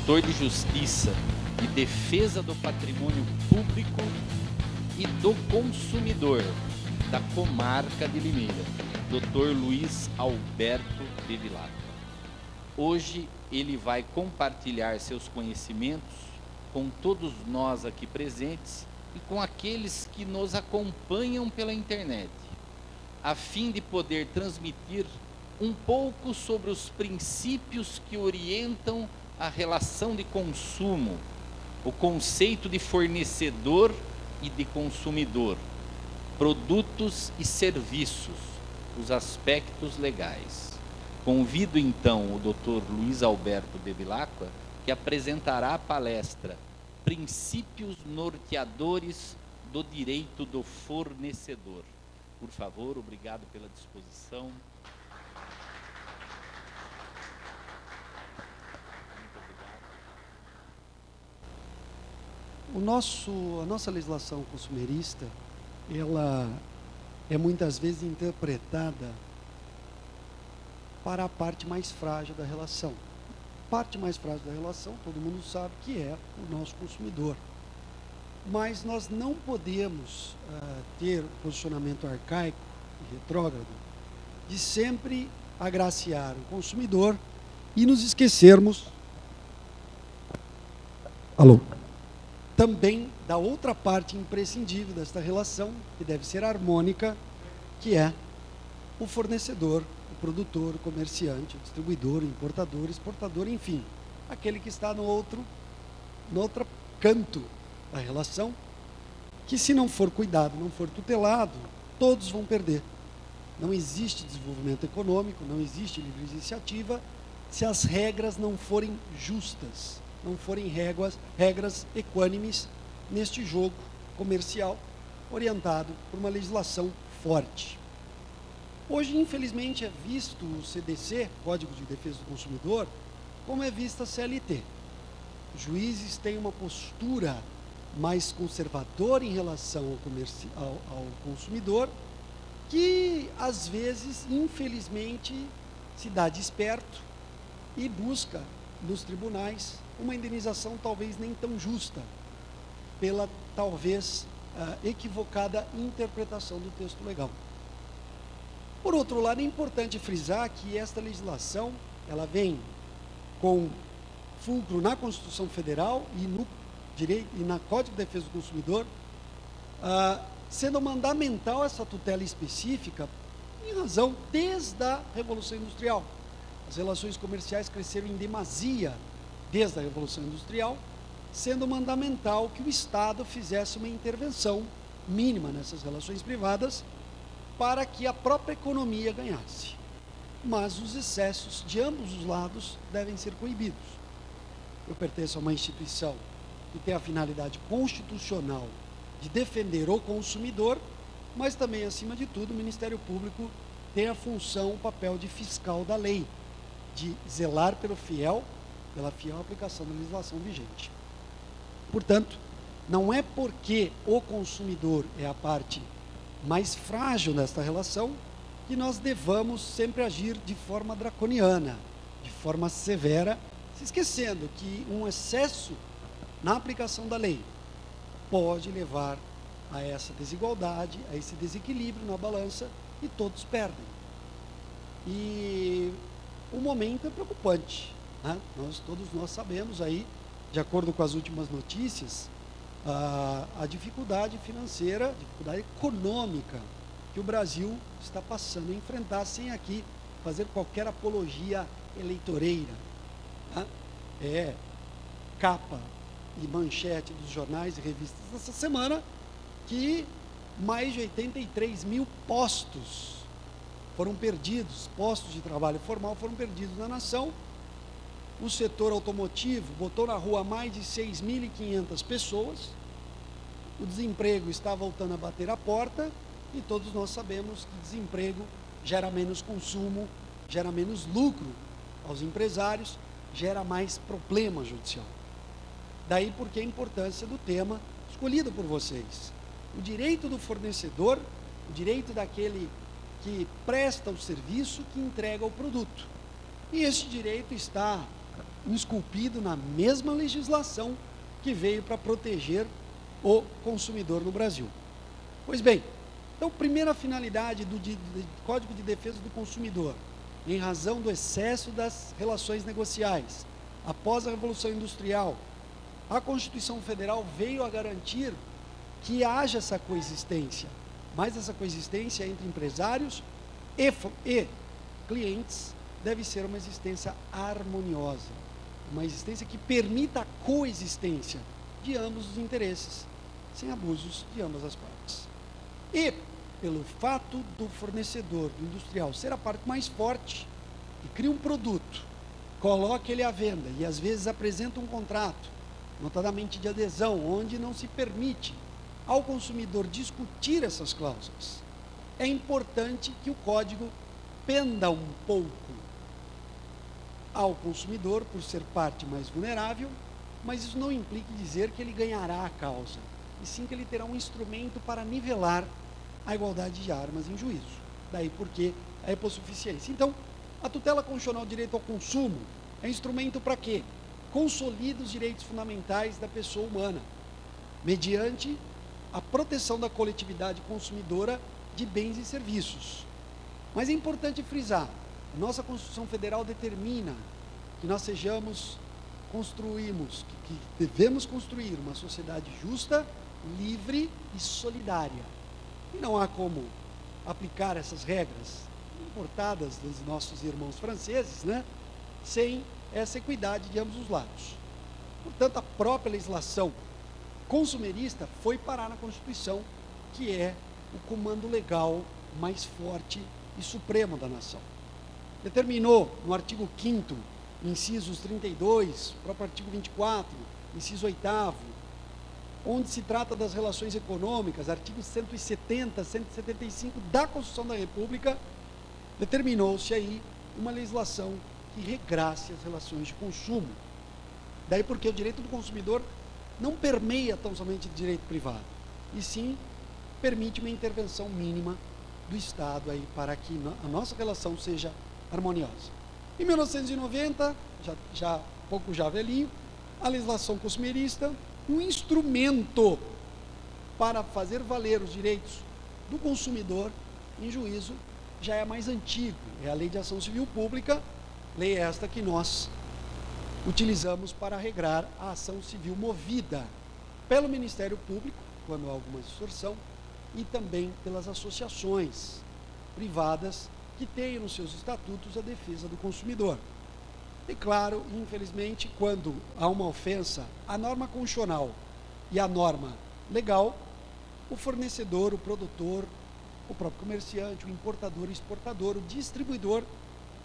promotor de justiça e defesa do patrimônio público e do consumidor da comarca de Limeira, Dr. Luiz Alberto Bevilacqua. Hoje ele vai compartilhar seus conhecimentos com todos nós aqui presentes e com aqueles que nos acompanham pela internet, a fim de poder transmitir um pouco sobre os princípios que orientam a relação de consumo, o conceito de fornecedor e de consumidor, produtos e serviços, os aspectos legais. Convido então o Dr. Luiz Alberto Bevilacqua, que apresentará a palestra Princípios Norteadores do Direito do Fornecedor. Por favor, obrigado pela disposição. A nossa legislação consumerista, ela é muitas vezes interpretada para a parte mais frágil da relação. A parte mais frágil da relação, todo mundo sabe que é o nosso consumidor. Mas nós não podemos ter posicionamento arcaico e retrógrado de sempre agraciar o consumidor e nos esquecermos também da outra parte imprescindível desta relação, que deve ser harmônica, que é o fornecedor, o produtor, o comerciante, o distribuidor, o importador, o exportador, enfim, aquele que está no outro canto da relação, que se não for cuidado, não for tutelado, todos vão perder. Não existe desenvolvimento econômico, não existe livre iniciativa, se as regras não forem justas, não forem regras equânimes neste jogo comercial orientado por uma legislação forte. Hoje, infelizmente, é visto o CDC, Código de Defesa do Consumidor, como é vista a CLT. Os juízes têm uma postura mais conservadora em relação ao consumidor, que, às vezes, infelizmente, se dá de esperto e busca nos tribunais uma indenização talvez nem tão justa, pela talvez equivocada interpretação do texto legal. Por outro lado, é importante frisar que esta legislação, ela vem com fulcro na Constituição Federal e no direito e na Código de Defesa do Consumidor, sendo mandamental essa tutela específica em razão desde a Revolução Industrial. As relações comerciais cresceram em demasia desde a Revolução Industrial, sendo mandamental que o Estado fizesse uma intervenção mínima nessas relações privadas para que a própria economia ganhasse. Mas os excessos de ambos os lados devem ser coibidos. Eu pertenço a uma instituição que tem a finalidade constitucional de defender o consumidor, mas também, acima de tudo, o Ministério Público tem a função, o papel de fiscal da lei, de zelar pela fiel aplicação da legislação vigente. Portanto, não é porque o consumidor é a parte mais frágil nesta relação que nós devamos sempre agir de forma draconiana, de forma severa, se esquecendo que um excesso na aplicação da lei pode levar a essa desigualdade, a esse desequilíbrio na balança e todos perdem. E o momento é preocupante, né? Todos nós sabemos aí, de acordo com as últimas notícias, a dificuldade financeira, a dificuldade econômica que o Brasil está passando a enfrentar, sem aqui fazer qualquer apologia eleitoreira. Né? É capa e manchete dos jornais e revistas dessa semana que mais de 83 mil postos foram perdidos, postos de trabalho formal foram perdidos na nação. O setor automotivo botou na rua mais de 6.500 pessoas, o desemprego está voltando a bater a porta e todos nós sabemos que desemprego gera menos consumo, gera menos lucro aos empresários, gera mais problema judicial. Daí porque a importância do tema escolhido por vocês. O direito do fornecedor, o direito daquele que presta o serviço, que entrega o produto. E esse direito está esculpido na mesma legislação que veio para proteger o consumidor no Brasil. Pois bem, então, primeira finalidade do Código de Defesa do Consumidor, em razão do excesso das relações negociais, após a Revolução Industrial, a Constituição Federal veio a garantir que haja essa coexistência, mas essa coexistência entre empresários e clientes deve ser uma existência harmoniosa, uma existência que permita a coexistência de ambos os interesses, sem abusos de ambas as partes. E, pelo fato do fornecedor, do industrial, ser a parte mais forte, e cria um produto, coloca ele à venda e às vezes apresenta um contrato, notadamente de adesão, onde não se permite ao consumidor discutir essas cláusulas. É importante que o código penda um pouco ao consumidor por ser parte mais vulnerável, mas isso não implica dizer que ele ganhará a causa, e sim que ele terá um instrumento para nivelar a igualdade de armas em juízo. Daí porque a hipossuficiência. Então, a tutela constitucional do direito ao consumo é instrumento para quê? Consolida os direitos fundamentais da pessoa humana, mediante a proteção da coletividade consumidora de bens e serviços. Mas é importante frisar, a nossa Constituição Federal determina que nós que devemos construir uma sociedade justa, livre e solidária. E não há como aplicar essas regras importadas dos nossos irmãos franceses, né, sem essa equidade de ambos os lados. Portanto, a própria legislação consumerista foi parar na Constituição, que é o comando legal mais forte e supremo da nação. Determinou no artigo 5º, incisos 32, o próprio artigo 24, inciso 8º, onde se trata das relações econômicas, artigos 170, 175 da Constituição da República, determinou-se aí uma legislação que regrasse as relações de consumo. Daí porque o direito do consumidor não permeia tão somente o direito privado, e sim permite uma intervenção mínima do Estado aí para que a nossa relação seja harmoniosa. Em 1990, já pouco já velhinho, a legislação consumerista, um instrumento para fazer valer os direitos do consumidor em juízo, já é mais antigo, é a Lei de Ação Civil Pública, lei esta que nós utilizamos para regrar a ação civil movida pelo Ministério Público, quando há alguma distorção, e também pelas associações privadas que têm nos seus estatutos a defesa do consumidor. E claro, infelizmente, quando há uma ofensa à norma constitucional e à norma legal, o fornecedor, o produtor, o próprio comerciante, o importador, o exportador, o distribuidor,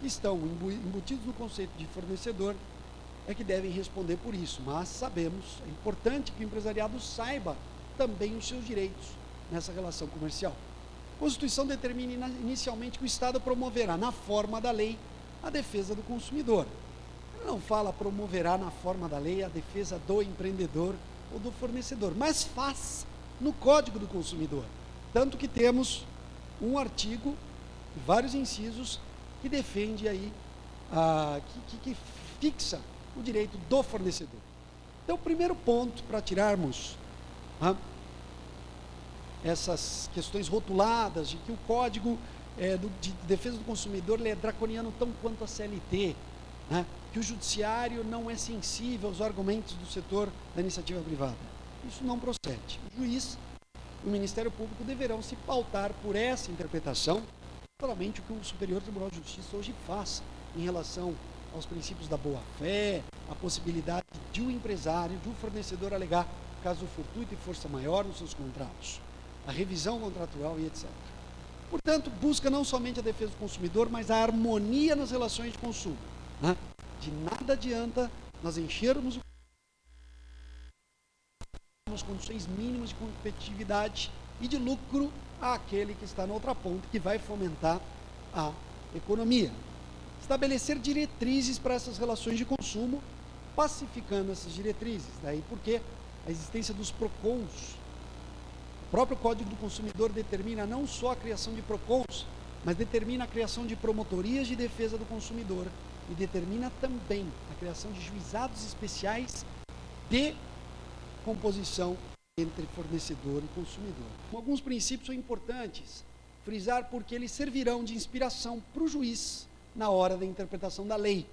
que estão embutidos no conceito de fornecedor, é que devem responder por isso. Mas sabemos, é importante que o empresariado saiba também os seus direitos nessa relação comercial. A Constituição determina inicialmente que o Estado promoverá, na forma da lei, a defesa do consumidor. Ele não fala promoverá na forma da lei a defesa do empreendedor ou do fornecedor, mas faz no Código do Consumidor. Tanto que temos um artigo e vários incisos que defende aí, que fixa o direito do fornecedor. Então, o primeiro ponto para tirarmos essas questões rotuladas de que o Código de Defesa do Consumidor é draconiano tão quanto a CLT, né? Que o judiciário não é sensível aos argumentos do setor da iniciativa privada. Isso não procede. O juiz e o Ministério Público deverão se pautar por essa interpretação, naturalmente o que o Superior Tribunal de Justiça hoje faz em relação aos princípios da boa-fé, a possibilidade de um empresário, de um fornecedor alegar caso fortuito e força maior nos seus contratos, a revisão contratual e etc. Portanto, busca não somente a defesa do consumidor, mas a harmonia nas relações de consumo, né? De nada adianta nós enchermos as condições mínimas de competitividade e de lucro àquele que está na outra ponta, que vai fomentar a economia. Estabelecer diretrizes para essas relações de consumo, pacificando essas diretrizes. Daí porque a existência dos PROCONs, o próprio Código do Consumidor determina não só a criação de PROCONs, mas determina a criação de promotorias de defesa do consumidor e determina também a criação de juizados especiais de composição entre fornecedor e consumidor. Alguns princípios são importantes frisar porque eles servirão de inspiração para o juiz na hora da interpretação da lei.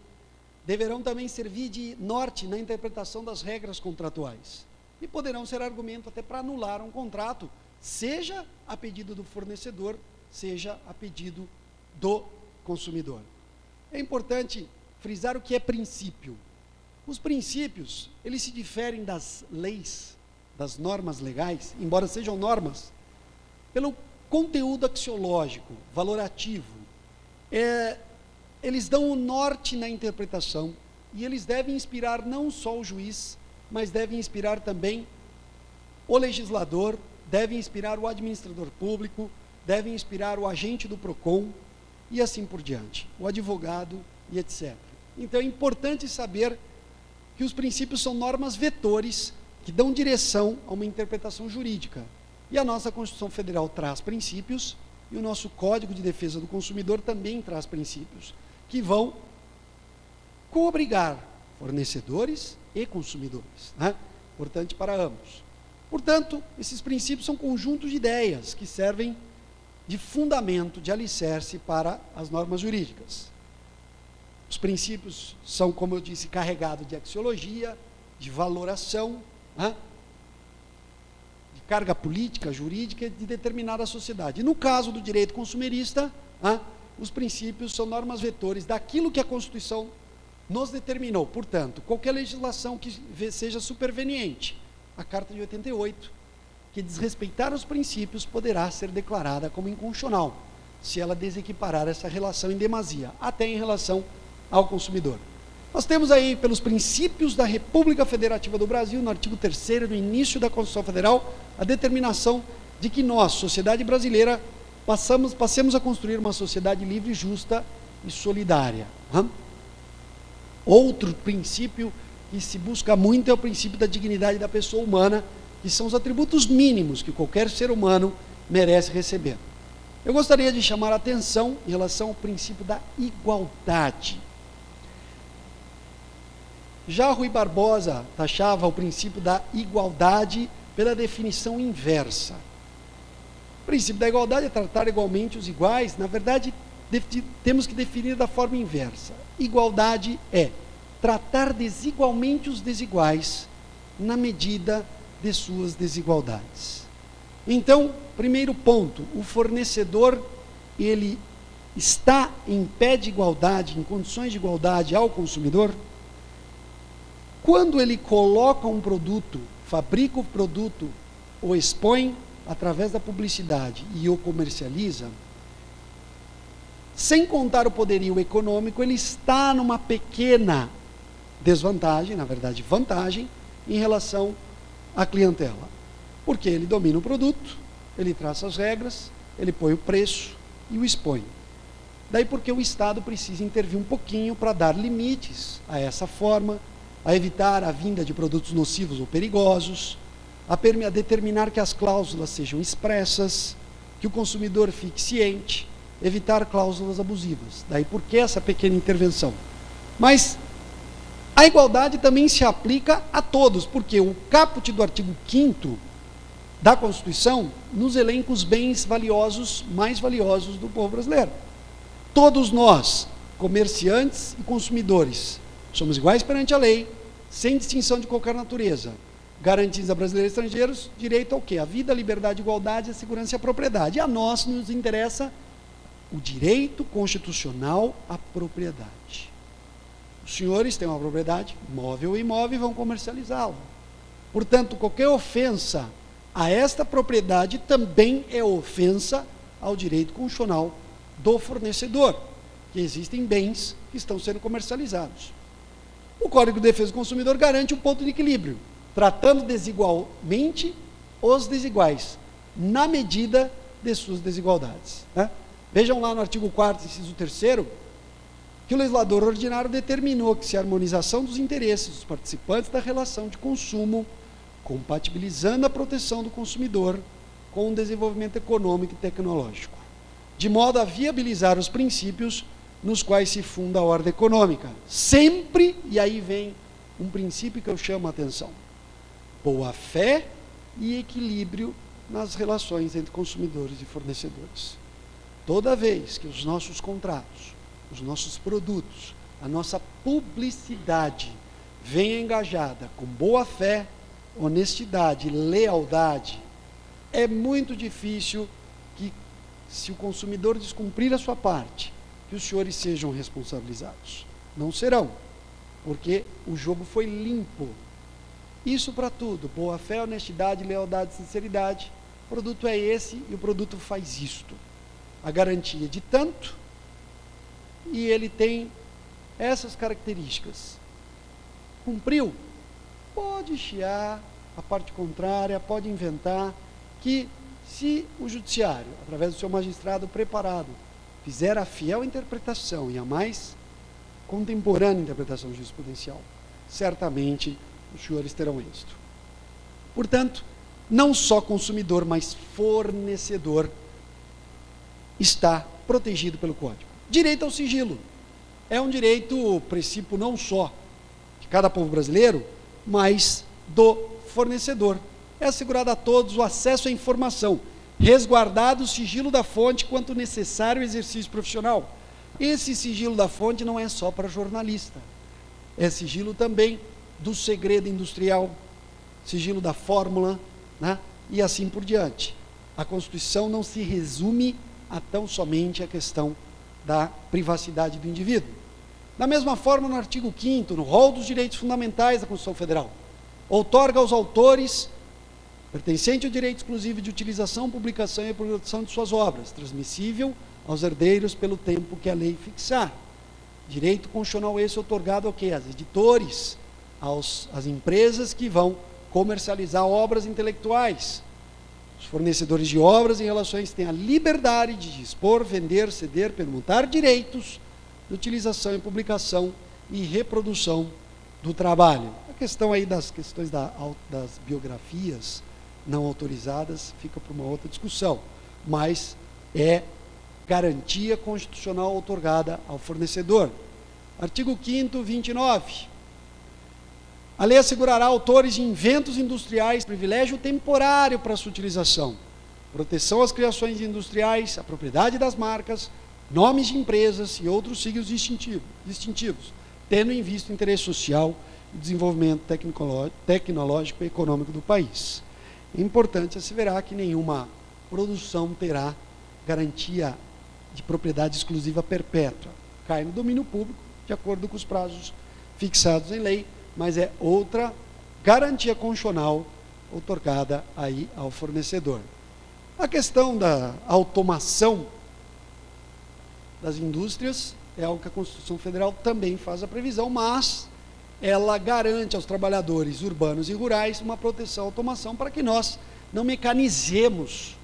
Deverão também servir de norte na interpretação das regras contratuais e poderão ser argumento até para anular um contrato, seja a pedido do fornecedor, seja a pedido do consumidor. É importante frisar o que é princípio. Os princípios, eles se diferem das leis, das normas legais, embora sejam normas, pelo conteúdo axiológico, valorativo. Eles dão o norte na interpretação e eles devem inspirar não só o juiz, mas devem inspirar também o legislador, devem inspirar o administrador público, devem inspirar o agente do PROCON e assim por diante, o advogado e etc. Então é importante saber que os princípios são normas vetores que dão direção a uma interpretação jurídica. E a nossa Constituição Federal traz princípios e o nosso Código de Defesa do Consumidor também traz princípios que vão coobrigar fornecedores e consumidores, né? Importante para ambos. Portanto, esses princípios são conjuntos de ideias que servem de fundamento, de alicerce para as normas jurídicas. Os princípios são, como eu disse, carregados de axiologia, de valoração, né? De carga política, jurídica de determinada sociedade. E no caso do direito consumerista, né? Os princípios são normas vetores daquilo que a Constituição nos determinou. Portanto, qualquer legislação que seja superveniente, a Carta de 88, que desrespeitar os princípios, poderá ser declarada como inconstitucional, se ela desequiparar essa relação em demasia, até em relação ao consumidor. Nós temos aí, pelos princípios da República Federativa do Brasil, no artigo 3º, no início da Constituição Federal, a determinação de que nós, sociedade brasileira, passemos a construir uma sociedade livre, justa e solidária. Outro princípio que se busca muito é o princípio da dignidade da pessoa humana, que são os atributos mínimos que qualquer ser humano merece receber. Eu gostaria de chamar a atenção em relação ao princípio da igualdade. Já Rui Barbosa taxava o princípio da igualdade pela definição inversa. O princípio da igualdade é tratar igualmente os iguais. Na verdade, temos que definir da forma inversa. Igualdade é tratar desigualmente os desiguais na medida de suas desigualdades. Então, primeiro ponto, o fornecedor, ele está em pé de igualdade, em condições de igualdade ao consumidor, quando ele coloca um produto, fabrica o produto, o expõe através da publicidade e o comercializa, sem contar o poderio econômico, ele está numa pequena desvantagem, na verdade vantagem, em relação à clientela. Porque ele domina o produto, ele traça as regras, ele põe o preço e o expõe. Daí porque o Estado precisa intervir um pouquinho para dar limites a essa forma, a evitar a vinda de produtos nocivos ou perigosos, a determinar que as cláusulas sejam expressas, que o consumidor fique ciente, evitar cláusulas abusivas. Daí por que essa pequena intervenção? Mas a igualdade também se aplica a todos, porque o caput do artigo 5º da Constituição nos elenca os bens valiosos, mais valiosos do povo brasileiro. Todos nós, comerciantes e consumidores, somos iguais perante a lei, sem distinção de qualquer natureza, garantindo a brasileiros e estrangeiros direito ao quê? A vida, a liberdade, a igualdade, a segurança e a propriedade. E a nós nos interessa o direito constitucional à propriedade. Os senhores têm uma propriedade, móvel ou imóvel, e vão comercializá-la. Portanto, qualquer ofensa a esta propriedade também é ofensa ao direito constitucional do fornecedor, que existem bens que estão sendo comercializados. O Código de Defesa do Consumidor garante um ponto de equilíbrio, tratando desigualmente os desiguais, na medida de suas desigualdades, né? Vejam lá no artigo 4º, inciso 3º, que o legislador ordinário determinou que se a harmonização dos interesses dos participantes da relação de consumo, compatibilizando a proteção do consumidor com o desenvolvimento econômico e tecnológico, de modo a viabilizar os princípios nos quais se funda a ordem econômica. Sempre, e aí vem um princípio que eu chamo a atenção: boa-fé e equilíbrio nas relações entre consumidores e fornecedores. Toda vez que os nossos contratos, os nossos produtos, a nossa publicidade venha engajada com boa-fé, honestidade, lealdade, é muito difícil que, se o consumidor descumprir a sua parte, que os senhores sejam responsabilizados. Não serão, porque o jogo foi limpo. Isso para tudo: boa-fé, honestidade, lealdade, sinceridade. O produto é esse e o produto faz isto. A garantia de tanto, e ele tem essas características. Cumpriu? Pode chiar a parte contrária, pode inventar, que se o judiciário, através do seu magistrado preparado, fizer a fiel interpretação e a mais contemporânea interpretação jurisprudencial, certamente os senhores terão êxito. Portanto, não só consumidor, mas fornecedor está protegido pelo Código. Direito ao sigilo é um direito, princípio não só de cada povo brasileiro, mas do fornecedor. É assegurado a todos o acesso à informação, resguardado o sigilo da fonte quanto necessário exercício profissional. Esse sigilo da fonte não é só para jornalista, é sigilo também do segredo industrial, sigilo da fórmula, né? E assim por diante. A Constituição não se resume a tão somente a questão da privacidade do indivíduo. Da mesma forma, no artigo 5º, no rol dos direitos fundamentais da Constituição Federal, outorga aos autores pertencente ao direito exclusivo de utilização, publicação e reprodução de suas obras, transmissível aos herdeiros pelo tempo que a lei fixar. Direito constitucional esse outorgado ao quê? Às editores, às empresas que vão comercializar obras intelectuais. Os fornecedores de obras em relações têm a liberdade de dispor, vender, ceder, permutar direitos de utilização e publicação e reprodução do trabalho. A questão aí das questões das biografias não autorizadas fica para uma outra discussão, mas é garantia constitucional outorgada ao fornecedor. Artigo 5º, 29. A lei assegurará autores de inventos industriais privilégio temporário para sua utilização, proteção às criações industriais, à propriedade das marcas, nomes de empresas e outros signos distintivos, tendo em vista o interesse social e desenvolvimento tecnológico e econômico do país. É importante asseverar que nenhuma produção terá garantia de propriedade exclusiva perpétua. Cai no domínio público, de acordo com os prazos fixados em lei, mas é outra garantia constitucional outorgada aí ao fornecedor. A questão da automação das indústrias é algo que a Constituição Federal também faz a previsão, mas ela garante aos trabalhadores urbanos e rurais uma proteção à automação para que nós não mecanizemos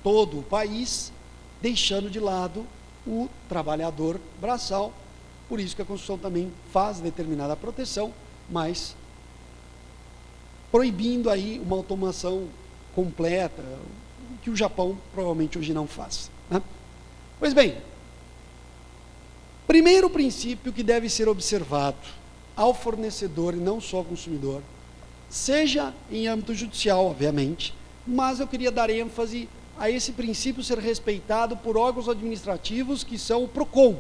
todo o país, deixando de lado o trabalhador braçal. Por isso que a Constituição também faz determinada proteção, mas proibindo aí uma automação completa, que o Japão provavelmente hoje não faz, né? Pois bem, primeiro princípio que deve ser observado ao fornecedor e não só ao consumidor, seja em âmbito judicial, obviamente, mas eu queria dar ênfase a esse princípio ser respeitado por órgãos administrativos que são o PROCON.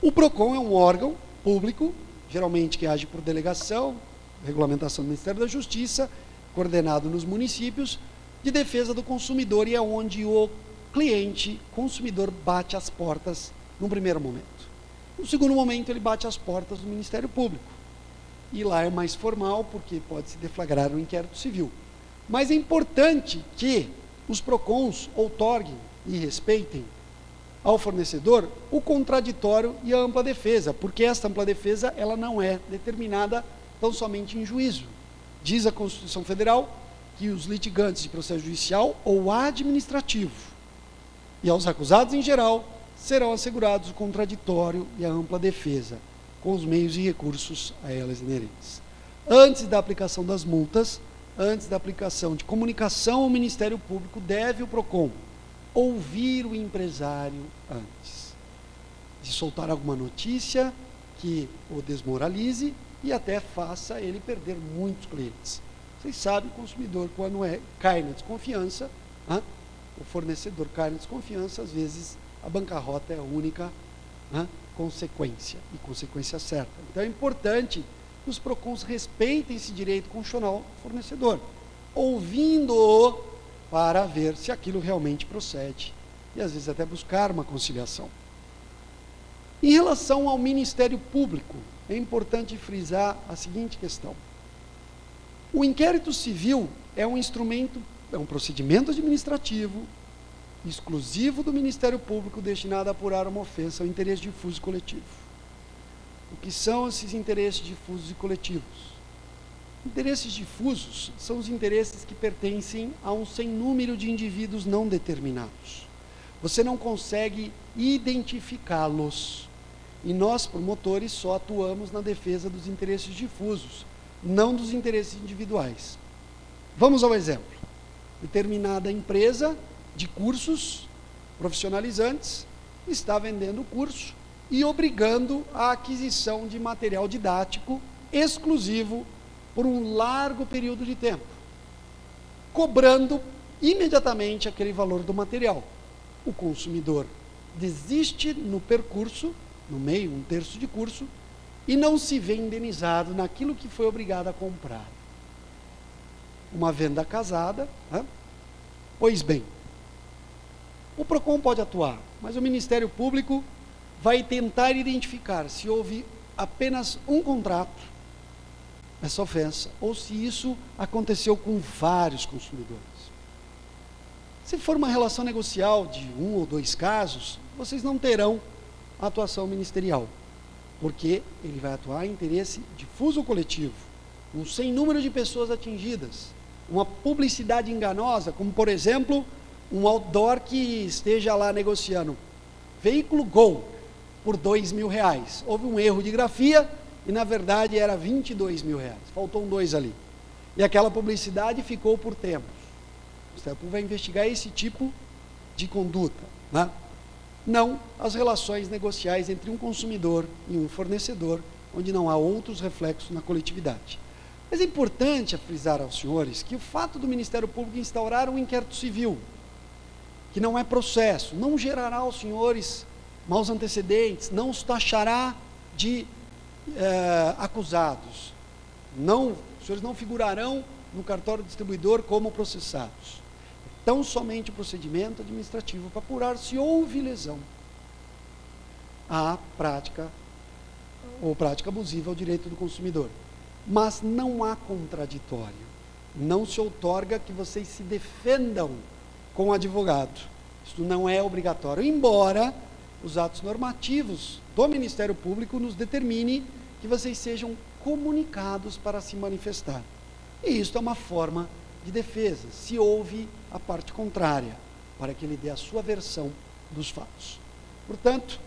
O PROCON é um órgão público, geralmente que age por delegação, regulamentação do Ministério da Justiça, coordenado nos municípios, de defesa do consumidor, e é onde o cliente, consumidor, bate as portas num primeiro momento. No segundo momento, ele bate as portas do Ministério Público. E lá é mais formal, porque pode se deflagrar um inquérito civil. Mas é importante que os PROCONs outorguem e respeitem ao fornecedor o contraditório e a ampla defesa, porque esta ampla defesa ela não é determinada tão somente em juízo. Diz a Constituição Federal que os litigantes de processo judicial ou administrativo e aos acusados em geral serão assegurados o contraditório e a ampla defesa, com os meios e recursos a elas inerentes. Antes da aplicação das multas, antes da aplicação de comunicação ao Ministério Público, deve o PROCON ouvir o empresário antes de soltar alguma notícia que o desmoralize e até faça ele perder muitos clientes. Vocês sabem, o consumidor, quando cai na desconfiança, o fornecedor cai na desconfiança, às vezes a bancarrota é a única consequência, e consequência certa. Então é importante que os PROCONs respeitem esse direito constitucional do fornecedor, ouvindo-o para ver se aquilo realmente procede, e às vezes até buscar uma conciliação. Em relação ao Ministério Público, é importante frisar a seguinte questão. O inquérito civil é um instrumento, é um procedimento administrativo exclusivo do Ministério Público destinado a apurar uma ofensa ao interesse difuso e coletivo. O que são esses interesses difusos e coletivos? Interesses difusos são os interesses que pertencem a um sem número de indivíduos não determinados. Você não consegue identificá-los. E nós, promotores, só atuamos na defesa dos interesses difusos, não dos interesses individuais. Vamos ao exemplo. Determinada empresa de cursos profissionalizantes está vendendo o curso e obrigando a aquisição de material didático exclusivo por um largo período de tempo, cobrando imediatamente aquele valor do material. O consumidor desiste no percurso, no meio, um terço de curso, e não se vê indenizado naquilo que foi obrigado a comprar. Uma venda casada, Pois bem, o PROCON pode atuar, mas o Ministério Público vai tentar identificar se houve apenas um contrato, essa ofensa, ou se isso aconteceu com vários consumidores. Se for uma relação negocial de 1 ou 2 casos, vocês não terão atuação ministerial, porque ele vai atuar em interesse difuso ou coletivo, um sem número de pessoas atingidas, uma publicidade enganosa, como por exemplo, um outdoor que esteja lá negociando veículo Gol por R$2.000, houve um erro de grafia e na verdade era R$22.000, faltou um 2 ali, e aquela publicidade ficou por tempos. O Ministério Público vai investigar esse tipo de conduta, não as relações negociais entre um consumidor e um fornecedor, onde não há outros reflexos na coletividade. Mas é importante frisar aos senhores que o fato do Ministério Público instaurar um inquérito civil, que não é processo, não gerará aos senhores maus antecedentes, não os taxará de acusados, os senhores não figurarão no cartório distribuidor como processados. Então, somente o procedimento administrativo para apurar se houve lesão à prática ou prática abusiva ao direito do consumidor. Mas não há contraditório. Não se outorga que vocês se defendam com o advogado. Isso não é obrigatório, embora os atos normativos do Ministério Público nos determine que vocês sejam comunicados para se manifestar. E isso é uma forma de defesa, se houve a parte contrária, para que ele dê a sua versão dos fatos. Portanto,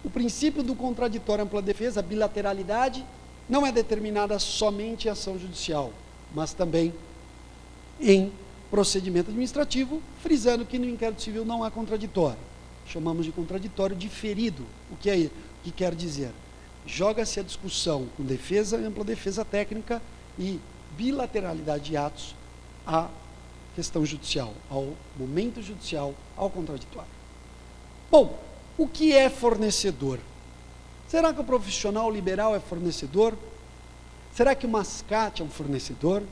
o princípio do contraditório ampla defesa, a bilateralidade, não é determinada somente em ação judicial, mas também em procedimento administrativo, frisando que no inquérito civil não há contraditório. Chamamos de contraditório diferido. O que quer dizer? Joga-se a discussão com defesa, ampla defesa técnica e bilateralidade de atos à questão judicial, ao momento judicial, ao contraditório. Bom, o que é fornecedor? Será que o profissional liberal é fornecedor? Será que o mascate é um fornecedor?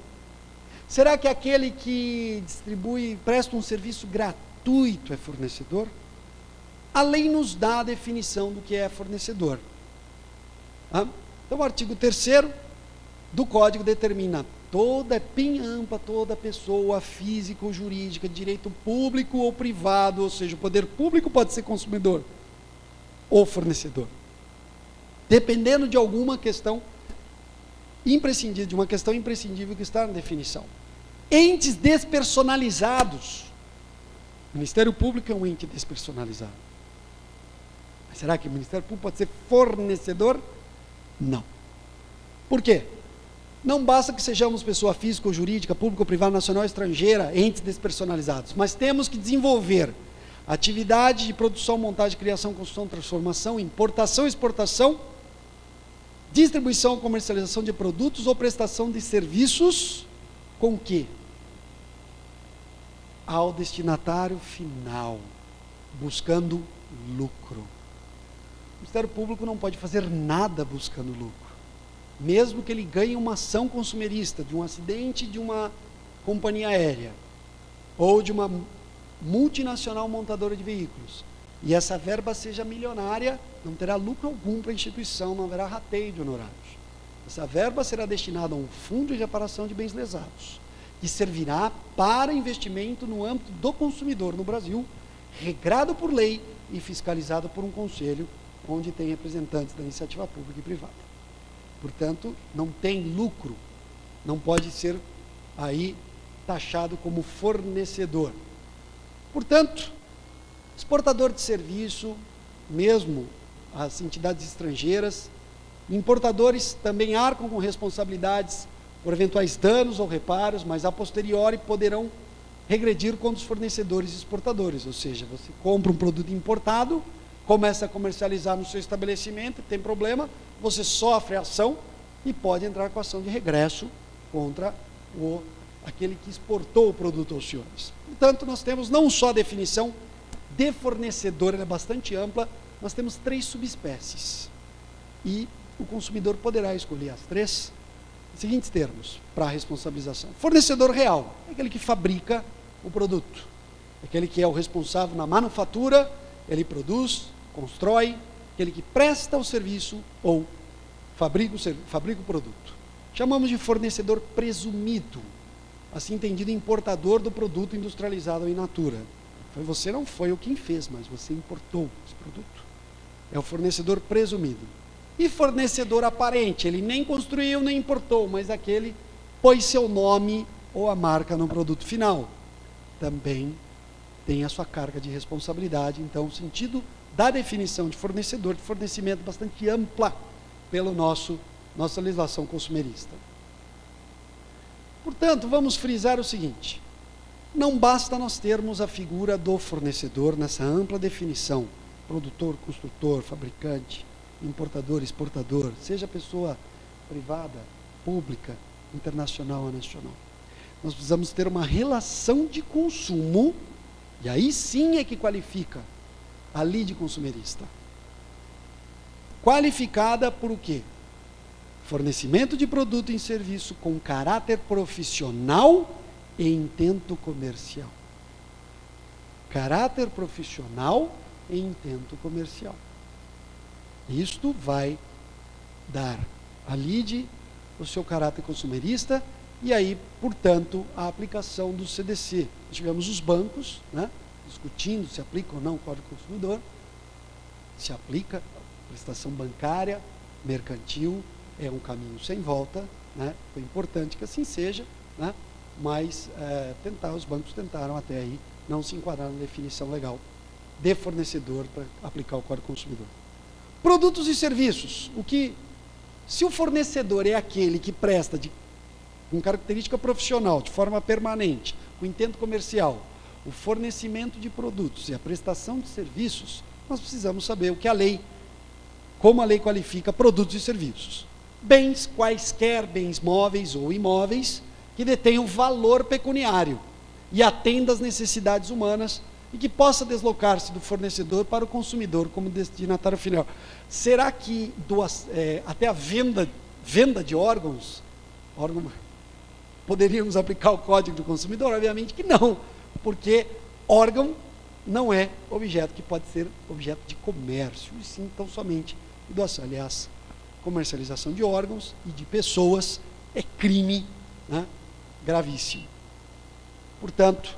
Será que aquele que distribui, presta um serviço gratuito é fornecedor? A lei nos dá a definição do que é fornecedor. Então, o artigo 3º do Código determina toda pessoa física ou jurídica, de direito público ou privado, ou seja, o poder público pode ser consumidor ou fornecedor, dependendo de alguma questão imprescindível, de uma questão imprescindível que está na definição. Entes despersonalizados. O Ministério Público é um ente despersonalizado. Mas será que o Ministério Público pode ser fornecedor? Não. Por quê? Não basta que sejamos pessoa física ou jurídica, pública ou privada, nacional ou estrangeira, entes despersonalizados, mas temos que desenvolver atividade de produção, montagem, criação, construção, transformação, importação, exportação, distribuição, comercialização de produtos ou prestação de serviços, com que? Ao destinatário final, buscando lucro. O Ministério Público não pode fazer nada buscando lucro, mesmo que ele ganhe uma ação consumerista de um acidente de uma companhia aérea ou de uma multinacional montadora de veículos, e essa verba seja milionária, não terá lucro algum para a instituição, não haverá rateio de honorários. Essa verba será destinada a um fundo de reparação de bens lesados, que servirá para investimento no âmbito do consumidor no Brasil, regrado por lei e fiscalizado por um conselho, onde tem representantes da iniciativa pública e privada. Portanto, não tem lucro, não pode ser aí taxado como fornecedor. Portanto, exportador de serviço, mesmo as entidades estrangeiras, importadores também arcam com responsabilidades por eventuais danos ou reparos, mas a posteriori poderão regredir contra os fornecedores e exportadores, ou seja, você compra um produto importado, começa a comercializar no seu estabelecimento, tem problema, você sofre a ação e pode entrar com ação de regresso contra aquele que exportou o produto aos senhores. Portanto, nós temos não só a definição de fornecedor, ela é bastante ampla, nós temos 3 subespécies. E o consumidor poderá escolher as 3 seguintes termos para a responsabilização. Fornecedor real, é aquele que fabrica o produto, é aquele que é o responsável na manufatura, ele produz, constrói, aquele que presta o serviço ou fabrica o produto. Chamamos de fornecedor presumido, assim entendido importador do produto industrializado in natura. Você não foi o quem fez, mas você importou esse produto. É o fornecedor presumido. E fornecedor aparente, ele nem construiu nem importou, mas aquele pôs seu nome ou a marca no produto final. Também tem a sua carga de responsabilidade. Então, o sentido da definição de fornecedor, de fornecimento bastante ampla pela nossa legislação consumerista. Portanto, vamos frisar o seguinte: não basta nós termos a figura do fornecedor nessa ampla definição, produtor, construtor, fabricante, importador, exportador, seja pessoa privada, pública, internacional ou nacional. Nós precisamos ter uma relação de consumo, e aí sim é que qualifica a lide consumerista. Qualificada por o quê? Fornecimento de produto e serviço com caráter profissional e intento comercial. Caráter profissional e intento comercial. Isto vai dar à lide o seu caráter consumerista e aí, portanto, a aplicação do CDC. Nós tivemos os bancos, né, discutindo se aplica ou não o Código do Consumidor, se aplica a prestação bancária, mercantil, é um caminho sem volta, né? Foi importante que assim seja, né? Mas os bancos tentaram até aí não se enquadrar na definição legal de fornecedor para aplicar o Código do Consumidor. Produtos e serviços, se o fornecedor é aquele que presta com característica profissional, de forma permanente, com intento comercial, o fornecimento de produtos e a prestação de serviços, nós precisamos saber como a lei qualifica produtos e serviços. Bens, quaisquer bens móveis ou imóveis, que detenham valor pecuniário e atenda às necessidades humanas e que possa deslocar-se do fornecedor para o consumidor como destinatário final. Será que até a venda de órgãos, poderíamos aplicar o Código do Consumidor? Obviamente que não, porque órgão não é objeto que pode ser objeto de comércio, e sim, então, somente de doação. Aliás, comercialização de órgãos e de pessoas é crime, né, gravíssimo. Portanto,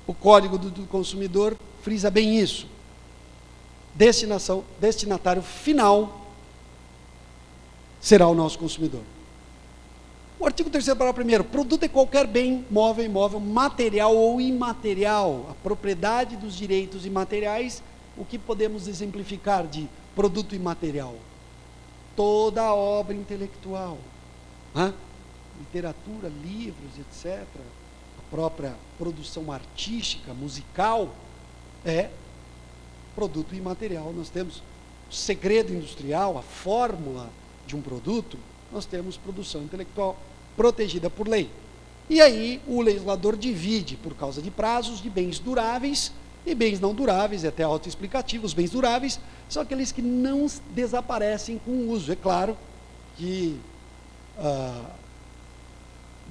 o Código do Consumidor frisa bem isso. Destinatário final será o nosso consumidor. O artigo 3º, parágrafo 1º, produto é qualquer bem, móvel, imóvel, material ou imaterial, a propriedade dos direitos imateriais. O que podemos exemplificar de produto imaterial? Toda a obra intelectual, né? Literatura, livros, etc., a própria produção artística, musical, é produto imaterial. Nós temos o segredo industrial, a fórmula de um produto, nós temos produção intelectual protegida por lei. E aí o legislador divide, por causa de prazos, de bens duráveis e bens não duráveis, é até autoexplicativo. Os bens duráveis são aqueles que não desaparecem com o uso. É claro que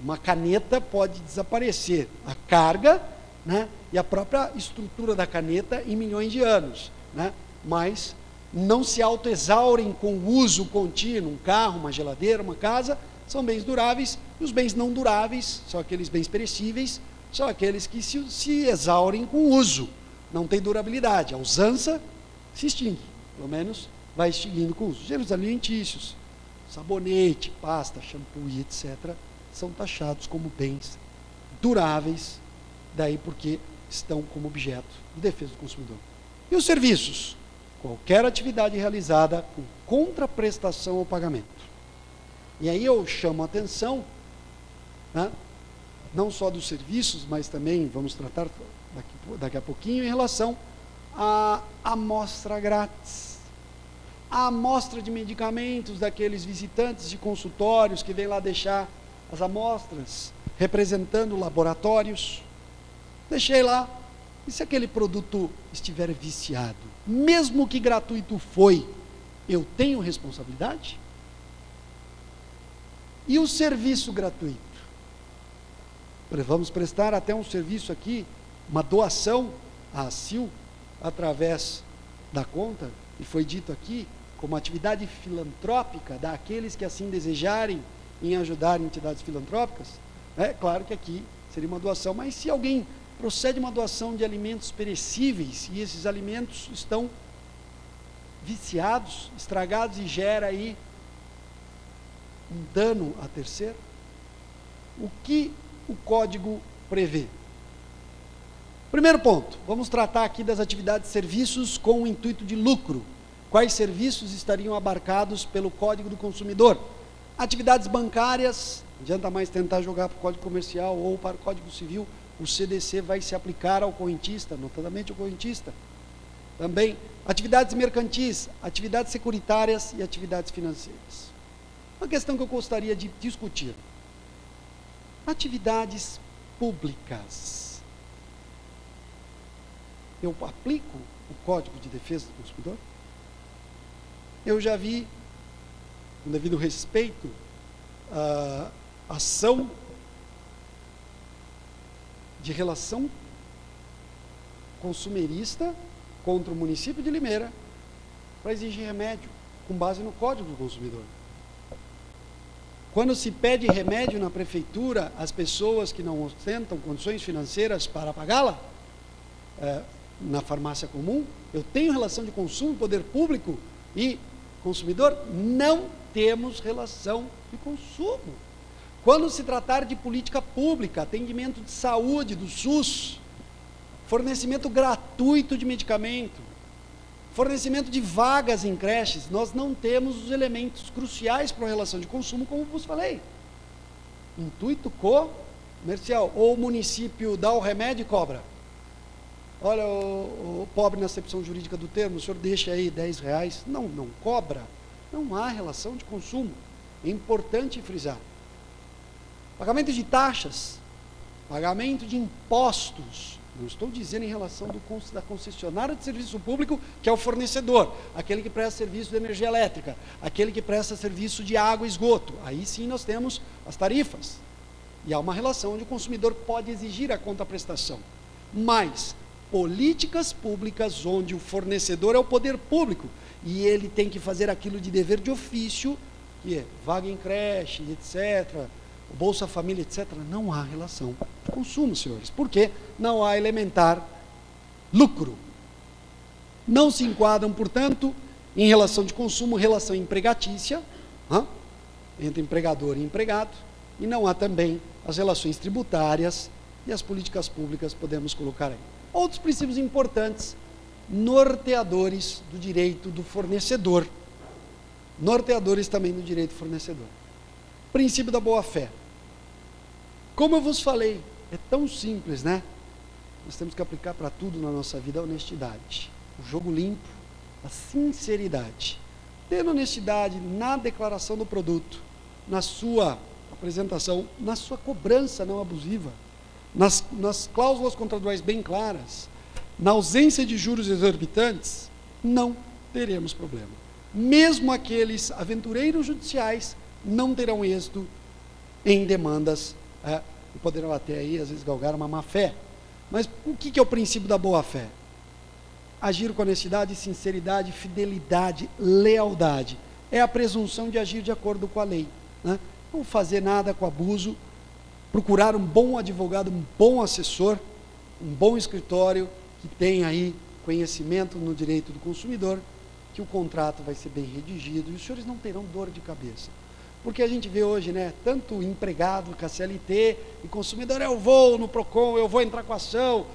uma caneta pode desaparecer, a carga, né, e a própria estrutura da caneta em milhões de anos, né, mas não se autoexaurem com o uso contínuo. Um carro, uma geladeira, uma casa, são bens duráveis, e os bens não duráveis, são aqueles bens perecíveis, são aqueles que se exaurem com o uso, não tem durabilidade, a usança se extingue, pelo menos vai extinguindo com o uso. Gêneros alimentícios, sabonete, pasta, shampoo e etc., são taxados como bens duráveis, daí porque estão como objeto de defesa do consumidor. E os serviços? Qualquer atividade realizada com contraprestação ao pagamento. E aí eu chamo a atenção, né, não só dos serviços, mas também vamos tratar daqui a pouquinho em relação à amostra grátis. A amostra de medicamentos daqueles visitantes de consultórios que vêm lá deixar as amostras, representando laboratórios. Deixei lá, e se aquele produto estiver viciado, mesmo que gratuito foi, eu tenho responsabilidade? E o serviço gratuito? Vamos prestar até um serviço aqui, uma doação à CIL, através da conta, e foi dito aqui, como atividade filantrópica daqueles que assim desejarem em ajudar entidades filantrópicas. É claro que aqui seria uma doação, mas se alguém procede uma doação de alimentos perecíveis, e esses alimentos estão viciados, estragados, e gera aí um dano a terceiro, o que o código prevê? Primeiro ponto, vamos tratar aqui das atividades de serviços com o intuito de lucro. Quais serviços estariam abarcados pelo Código do Consumidor? Atividades bancárias, não adianta mais tentar jogar para o Código Comercial ou para o Código Civil, o CDC vai se aplicar ao correntista, notadamente ao correntista. Também atividades mercantis, atividades securitárias e atividades financeiras. Uma questão que eu gostaria de discutir: atividades públicas. Eu aplico o Código de Defesa do Consumidor? Eu já vi, com devido respeito, a ação de relação consumerista contra o município de Limeira para exigir remédio, com base no Código do Consumidor. Quando se pede remédio na prefeitura, as pessoas que não ostentam condições financeiras para pagá-la, na farmácia comum, eu tenho relação de consumo, poder público e consumidor? Não temos relação de consumo. Quando se tratar de política pública, atendimento de saúde do SUS, fornecimento gratuito de medicamento, fornecimento de vagas em creches, nós não temos os elementos cruciais para a relação de consumo, como vos falei. Intuito comercial. Ou o município dá o remédio e cobra. Olha, o pobre na acepção jurídica do termo, o senhor deixa aí R$10. Não cobra. Não há relação de consumo. É importante frisar. Pagamento de taxas, pagamento de impostos. Não estou dizendo em relação da concessionária de serviço público, que é o fornecedor, aquele que presta serviço de energia elétrica, aquele que presta serviço de água e esgoto. Aí sim nós temos as tarifas. E há uma relação onde o consumidor pode exigir a contraprestação. Mas políticas públicas onde o fornecedor é o poder público e ele tem que fazer aquilo de dever de ofício, que é vaga em creche, etc., Bolsa Família, etc., não há relação de consumo, senhores. Por quê? Não há elementar lucro. Não se enquadram, portanto, em relação de consumo, relação empregatícia, entre empregador e empregado, e não há também as relações tributárias e as políticas públicas, podemos colocar aí. Outros princípios importantes, norteadores do direito do fornecedor. Norteadores também do direito do fornecedor. Princípio da boa-fé. Como eu vos falei, é tão simples, né? nós temos que aplicar para tudo na nossa vida a honestidade, o jogo limpo, a sinceridade. Tendo honestidade na declaração do produto, na sua apresentação, na sua cobrança não abusiva, nas cláusulas contratuais bem claras, na ausência de juros exorbitantes, não teremos problema. Mesmo aqueles aventureiros judiciais não terão êxito em demandas, e poderão até aí, às vezes, galgar uma má-fé. Mas o que é o princípio da boa-fé? Agir com honestidade, sinceridade, fidelidade, lealdade. É a presunção de agir de acordo com a lei, né? Não fazer nada com abuso, procurar um bom advogado, um bom assessor, um bom escritório que tenha aí conhecimento no direito do consumidor, que o contrato vai ser bem redigido e os senhores não terão dor de cabeça. Porque a gente vê hoje, né, tanto empregado com a CLT e consumidor, eu vou no PROCON, eu vou entrar com ação,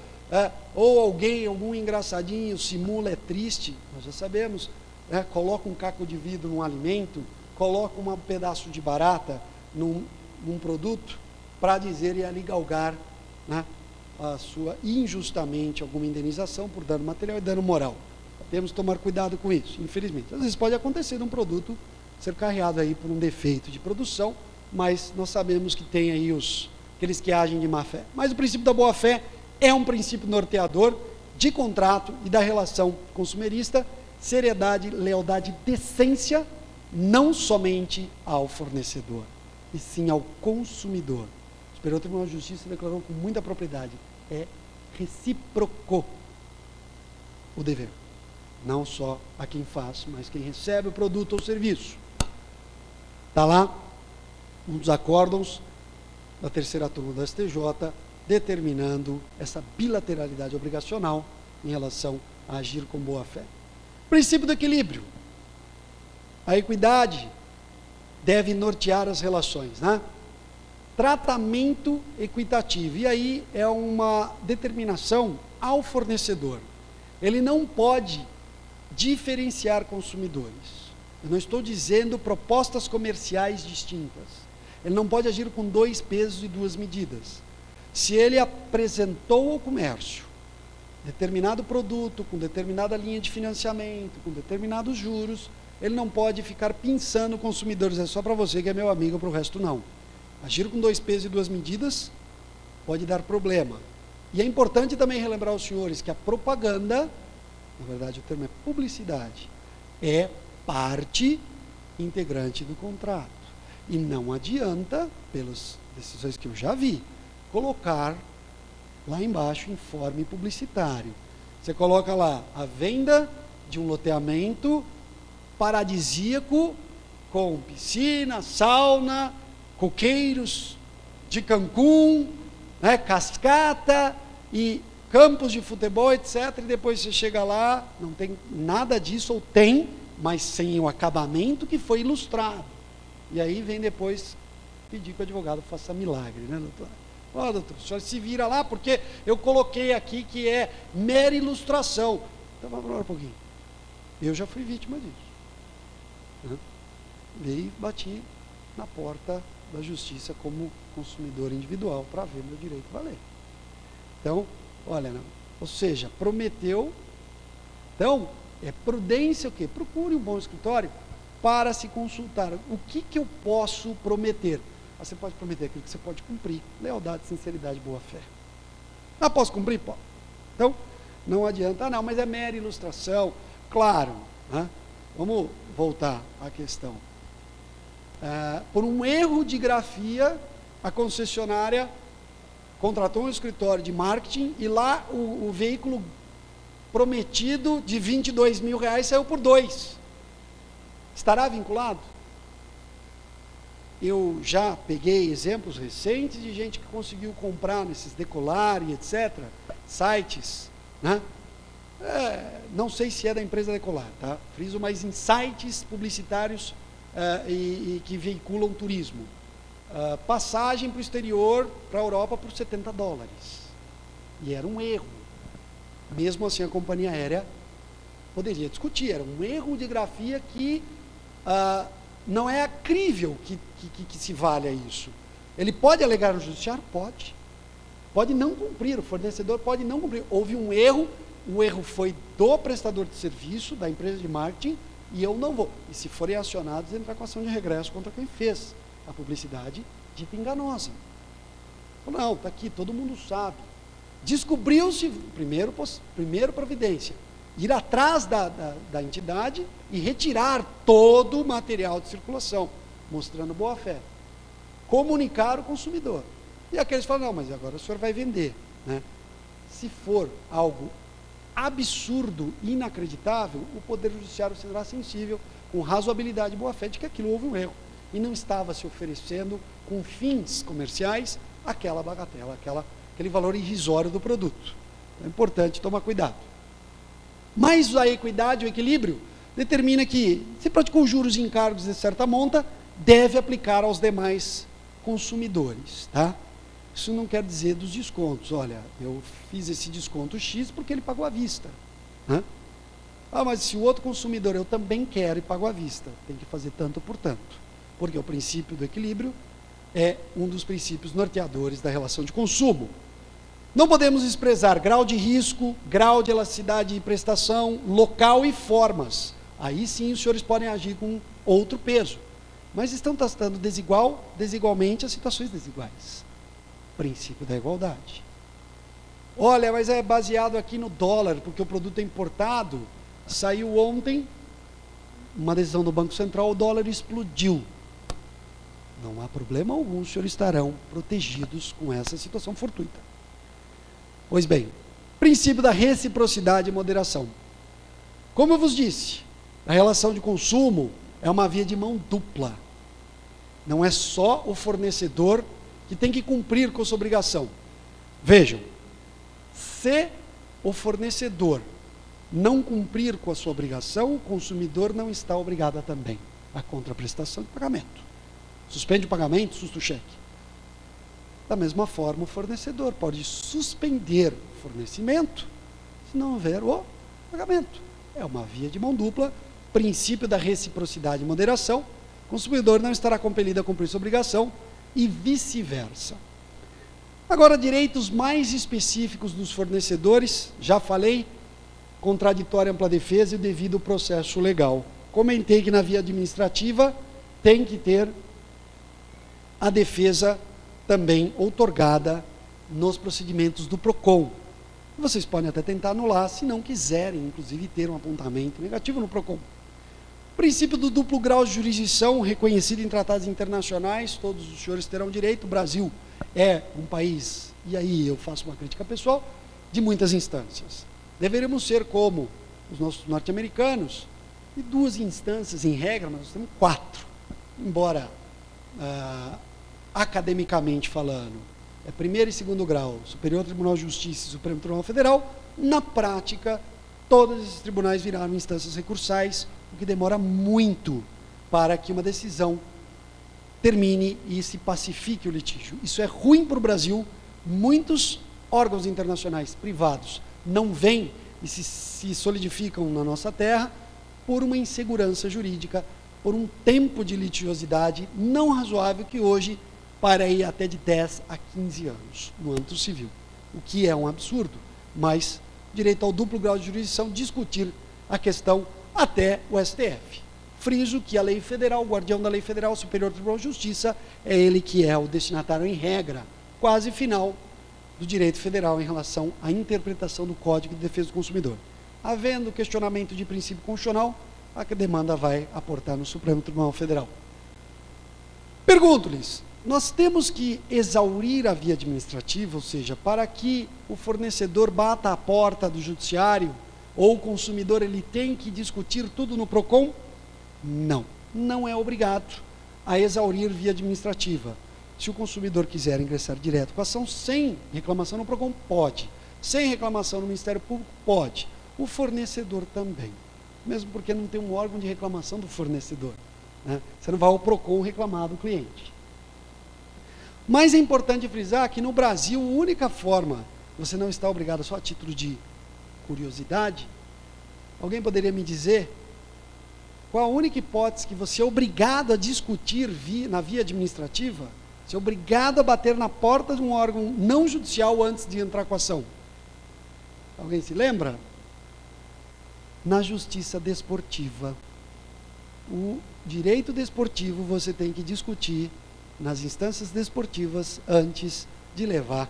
ou algum engraçadinho simula, é triste, nós já sabemos, coloca um caco de vidro num alimento, coloca um pedaço de barata num produto para dizer e ali galgar, né, a sua injustamente alguma indenização por dano material e dano moral. Temos que tomar cuidado com isso, infelizmente. Às vezes pode acontecer de um produto ser carreado aí por um defeito de produção, mas nós sabemos que tem aí aqueles que agem de má fé. Mas o princípio da boa fé é um princípio norteador de contrato e da relação consumerista, seriedade, lealdade, decência, não somente ao fornecedor, e sim ao consumidor. O Superior Tribunal de Justiça declarou com muita propriedade, é recíproco o dever. Não só a quem faz, mas quem recebe o produto ou serviço. Está lá um dos acórdãos da terceira turma do STJ, determinando essa bilateralidade obrigacional em relação a agir com boa fé. Princípio do equilíbrio. A equidade deve nortear as relações, né? Tratamento equitativo. E aí é uma determinação ao fornecedor. Ele não pode diferenciar consumidores. Eu não estou dizendo propostas comerciais distintas. Ele não pode agir com 2 pesos e 2 medidas. Se ele apresentou ao comércio determinado produto, com determinada linha de financiamento, com determinados juros, ele não pode ficar pensando consumidores, é só para você que é meu amigo, para o resto não. Agir com 2 pesos e 2 medidas pode dar problema. E é importante também relembrar aos senhores que a propaganda, na verdade o termo é publicidade, é parte integrante do contrato. E não adianta, pelas decisões que eu já vi, colocar lá embaixo informe publicitário. Você coloca lá a venda de um loteamento paradisíaco com piscina, sauna, coqueiros de Cancún, né, cascata e campos de futebol, etc. E depois você chega lá, não tem nada disso, ou tem, mas sem o acabamento que foi ilustrado. E aí vem depois pedir que o advogado faça milagre, né, doutor? Ó, doutor, o senhor se vira lá, porque eu coloquei aqui que é mera ilustração. Então vamos lá um pouquinho. Eu já fui vítima disso. Né? Veio e bati na porta da justiça como consumidor individual para ver meu direito valer. Então, olha, não. Ou seja, prometeu. Então, é prudência o quê? Procure um bom escritório para se consultar. O que eu posso prometer? Você pode prometer aquilo que você pode cumprir. Lealdade, sinceridade, boa fé. Ah, posso cumprir? Pode. Então, não adianta, não, mas é mera ilustração. Claro, né? Vamos voltar à questão. Por um erro de grafia, a concessionária contratou um escritório de marketing e lá o veículo prometido de R$22 mil saiu por 2. Estará vinculado? Eu já peguei exemplos recentes de gente que conseguiu comprar nesses Decolar e etc., sites, né? Não sei se é da empresa Decolar, tá? Friso, mas em sites publicitários e que veiculam turismo. Passagem para o exterior, para a Europa, por $70. E era um erro. Mesmo assim, a companhia aérea poderia discutir. Era um erro de grafia que não é crível que se valha isso. Ele pode alegar no judiciário? Pode. pode não cumprir, o fornecedor pode não cumprir. Houve um erro, o erro foi do prestador de serviço, da empresa de marketing, e eu não vou. E se forem acionados, entrar com ação de regresso contra quem fez a publicidade dita enganosa. Não, está aqui, todo mundo sabe. Descobriu-se, primeiro providência, ir atrás da entidade e retirar todo o material de circulação, mostrando boa-fé. Comunicar o consumidor. E aqueles falam, não, mas agora o senhor vai vender, né? Se for algo absurdo, inacreditável, o Poder Judiciário será sensível, com razoabilidade e boa-fé, de que aquilo houve um erro e não estava se oferecendo com fins comerciais aquela bagatela, aquele valor irrisório do produto. É importante tomar cuidado. Mas a equidade, o equilíbrio, determina que, se praticou juros e encargos de certa monta, deve aplicar aos demais consumidores, tá? Isso não quer dizer dos descontos. Olha, eu fiz esse desconto X porque ele pagou à vista, né? Ah, mas se o outro consumidor eu também quero e pago à vista, tem que fazer tanto por tanto, porque o princípio do equilíbrio é um dos princípios norteadores da relação de consumo. Não podemos desprezar grau de risco, grau de elasticidade de prestação, local e formas. Aí sim os senhores podem agir com outro peso. Mas estão tratando desigualmente as situações desiguais. Princípio da igualdade. Olha, mas é baseado aqui no dólar, porque o produto é importado. Saiu ontem uma decisão do Banco Central, o dólar explodiu. Não há problema algum, os senhores estarão protegidos com essa situação fortuita. Pois bem, princípio da reciprocidade e moderação. Como eu vos disse, a relação de consumo é uma via de mão dupla. Não é só o fornecedor que tem que cumprir com sua obrigação. Vejam, se o fornecedor não cumprir com a sua obrigação, o consumidor não está obrigado a também a contraprestação de pagamento. Suspende o pagamento, susta o cheque. Da mesma forma, o fornecedor pode suspender o fornecimento se não houver o pagamento. É uma via de mão dupla, princípio da reciprocidade e moderação. O consumidor não estará compelido a cumprir sua obrigação e vice-versa. Agora, direitos mais específicos dos fornecedores, já falei, contraditória, ampla defesa e o devido processo legal. Comentei que na via administrativa tem que ter a defesa também outorgada nos procedimentos do PROCON. Vocês podem até tentar anular, se não quiserem, inclusive, ter um apontamento negativo no PROCON. O princípio do duplo grau de jurisdição, reconhecido em tratados internacionais, todos os senhores terão direito. O Brasil é um país, e aí eu faço uma crítica pessoal, de muitas instâncias. Deveríamos ser como os nossos norte-americanos, de 2 instâncias em regra, mas nós temos 4. Embora, academicamente falando, é primeiro e segundo grau, Superior Tribunal de Justiça e Supremo Tribunal Federal, na prática, todos esses tribunais viraram instâncias recursais, o que demora muito para que uma decisão termine e se pacifique o litígio. Isso é ruim para o Brasil. Muitos órgãos internacionais privados não vêm e se solidificam na nossa terra por uma insegurança jurídica, por um tempo de litigiosidade não razoável que hoje para ir até de 10 a 15 anos no âmbito civil, o que é um absurdo, mas direito ao duplo grau de jurisdição, discutir a questão até o STF. Friso que a lei federal, o guardião da lei federal, o Superior Tribunal de Justiça, é ele que é o destinatário em regra, quase final, do direito federal em relação à interpretação do Código de Defesa do Consumidor. Havendo questionamento de princípio constitucional, a demanda vai aportar no Supremo Tribunal Federal. Pergunto-lhes, nós temos que exaurir a via administrativa, ou seja, para que o fornecedor bata a porta do judiciário, ou o consumidor ele tem que discutir tudo no PROCON? Não, não é obrigado a exaurir via administrativa. Se o consumidor quiser ingressar direto com a ação, sem reclamação no PROCON, pode. Sem reclamação no Ministério Público, pode. O fornecedor também. Mesmo porque não tem um órgão de reclamação do fornecedor, né? Você não vai ao PROCON reclamar do cliente. Mas é importante frisar que no Brasil, a única forma, você não está obrigado só a título de curiosidade, alguém poderia me dizer qual a única hipótese que você é obrigado a discutir na via administrativa? Você é obrigado a bater na porta de um órgão não judicial antes de entrar com a ação. Alguém se lembra? Na justiça desportiva, o direito desportivo você tem que discutir nas instâncias desportivas antes de levar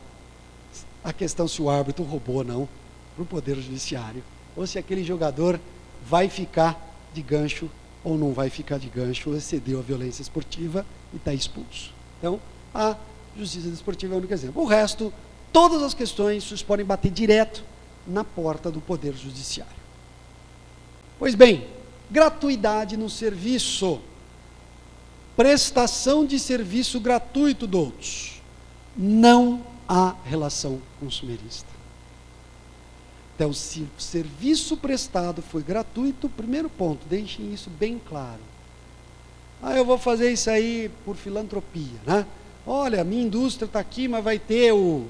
a questão se o árbitro roubou ou não para o Poder Judiciário, ou se aquele jogador vai ficar de gancho ou não vai ficar de gancho, ou excedeu a violência esportiva e está expulso. Então, a justiça desportiva é o único exemplo. O resto, todas as questões, vocês podem bater direto na porta do Poder Judiciário. Pois bem, gratuidade no serviço. Prestação de serviço gratuito, doutos. Não há relação consumerista. Então, se o serviço prestado foi gratuito, primeiro ponto, deixem isso bem claro. Eu vou fazer isso aí por filantropia, né? Olha, minha indústria está aqui, mas vai ter o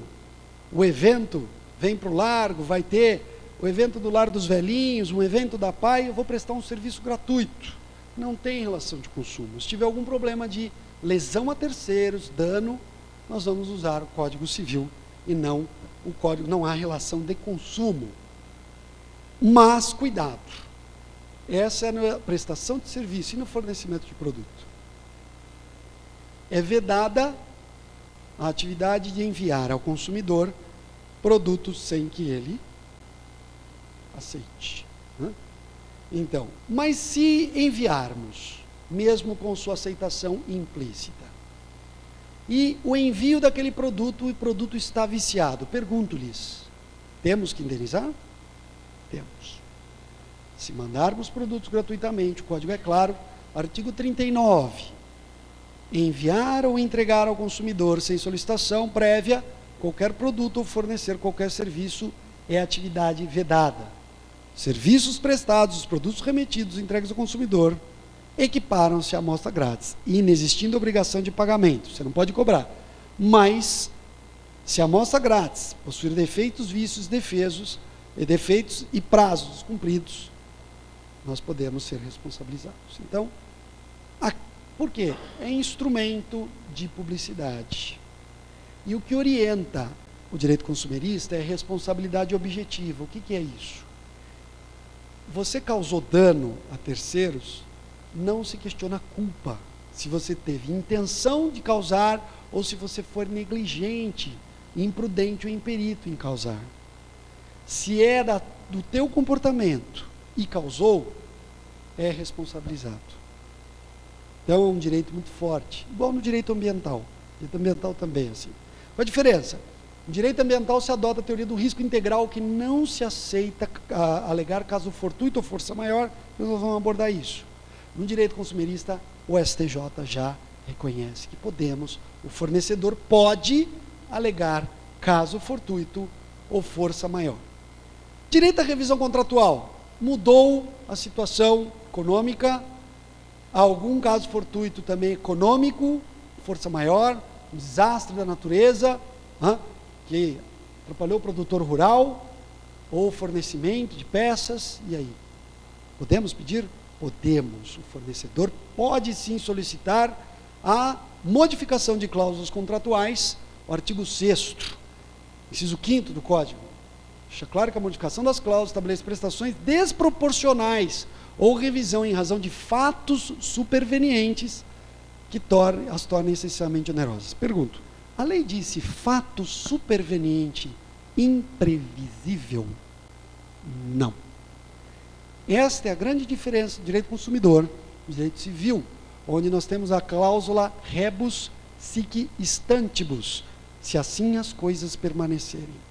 evento, vem para o largo, vai ter o evento do Lar dos Velhinhos, um evento da PAI, eu vou prestar um serviço gratuito. Não tem relação de consumo. Se tiver algum problema de lesão a terceiros, dano, nós vamos usar o Código Civil e não o Código, não há relação de consumo. Mas, cuidado, essa é na prestação de serviço e no fornecimento de produto. É vedada a atividade de enviar ao consumidor produtos sem que ele aceite. Né? Então, mas se enviarmos, mesmo com sua aceitação implícita, e o envio daquele produto, o produto está viciado, pergunto-lhes, temos que indenizar? Temos. Se mandarmos produtos gratuitamente, o código é claro, artigo 39, enviar ou entregar ao consumidor sem solicitação prévia qualquer produto ou fornecer qualquer serviço é atividade vedada. Serviços prestados, os produtos remetidos, entregues ao consumidor, equiparam-se à amostra grátis, inexistindo obrigação de pagamento. Você não pode cobrar. Mas, se a amostra grátis possuir defeitos, vícios, defeitos e prazos cumpridos, nós podemos ser responsabilizados. Então, por quê? É instrumento de publicidade. E o que orienta o direito consumerista é responsabilidade objetiva. O que é isso? Você causou dano a terceiros, não se questiona a culpa. Se você teve intenção de causar ou se você for negligente, imprudente ou imperito em causar. Se é do teu comportamento e causou, é responsabilizado. Então é um direito muito forte, igual no direito ambiental. O direito ambiental também é assim. Qual a diferença? No direito ambiental se adota a teoria do risco integral, que não se aceita alegar caso fortuito ou força maior, nós vamos abordar isso. No direito consumerista, o STJ já reconhece que o fornecedor pode alegar caso fortuito ou força maior. Direito à revisão contratual, mudou a situação econômica, algum caso fortuito também econômico, força maior, um desastre da natureza, que atrapalhou o produtor rural, ou fornecimento de peças, e aí? Podemos pedir? Podemos. O fornecedor pode sim solicitar a modificação de cláusulas contratuais, o artigo 6º, inciso 5º do Código. Deixa claro que a modificação das cláusulas estabelece prestações desproporcionais ou revisão em razão de fatos supervenientes que as tornem excessivamente onerosas. Pergunto, a lei disse fato superveniente imprevisível? Não. Esta é a grande diferença do direito consumidor e do direito civil, onde nós temos a cláusula rebus sic stantibus, se assim as coisas permanecerem.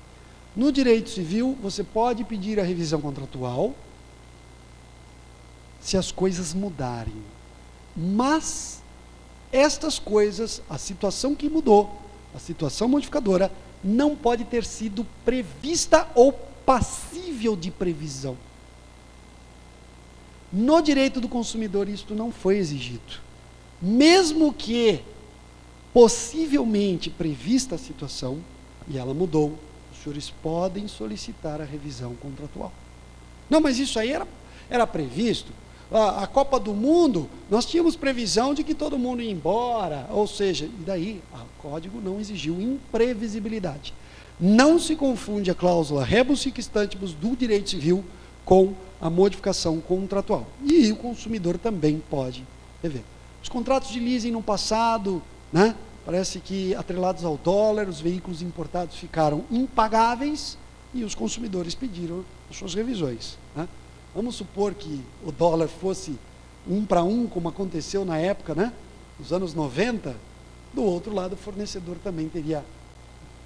No direito civil, você pode pedir a revisão contratual se as coisas mudarem. Mas estas coisas, a situação que mudou, a situação modificadora, não pode ter sido prevista ou passível de previsão. No direito do consumidor, isto não foi exigido. Mesmo que possivelmente prevista a situação, e ela mudou, os senhores podem solicitar a revisão contratual. Não, mas isso aí era previsto. A Copa do Mundo, nós tínhamos previsão de que todo mundo ia embora, ou seja, e daí o código não exigiu imprevisibilidade. Não se confunde a cláusula rebus sic stantibus do direito civil com a modificação contratual. E o consumidor também pode rever. Os contratos de leasing no passado, né, parece que atrelados ao dólar, os veículos importados ficaram impagáveis e os consumidores pediram as suas revisões, né? Vamos supor que o dólar fosse 1 para 1, como aconteceu na época, né, nos anos 90, do outro lado o fornecedor também teria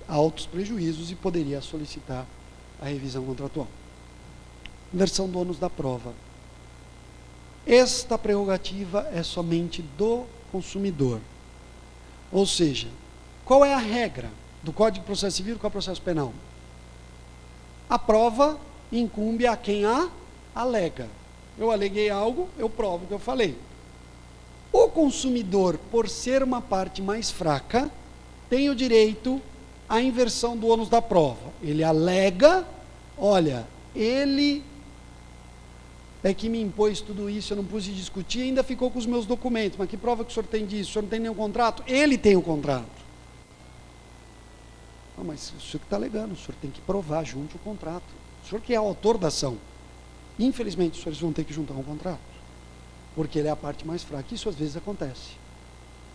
altos prejuízos e poderia solicitar a revisão contratual. Inversão do ônus da prova. Esta prerrogativa é somente do consumidor. Ou seja, qual é a regra do Código de Processo Civil e do Processo Penal? A prova incumbe a quem a alega. Eu aleguei algo, eu provo o que eu falei. O consumidor, por ser uma parte mais fraca, tem o direito à inversão do ônus da prova. Ele alega, olha, ele é que me impôs tudo isso, eu não pude discutir, ainda ficou com os meus documentos. Mas que prova que o senhor tem disso? O senhor não tem nenhum contrato? Ele tem o contrato. Não, mas o senhor que está alegando, o senhor tem que provar junto o contrato. O senhor que é o autor da ação. Infelizmente, os senhores vão ter que juntar um contrato, porque ele é a parte mais fraca. Isso às vezes acontece.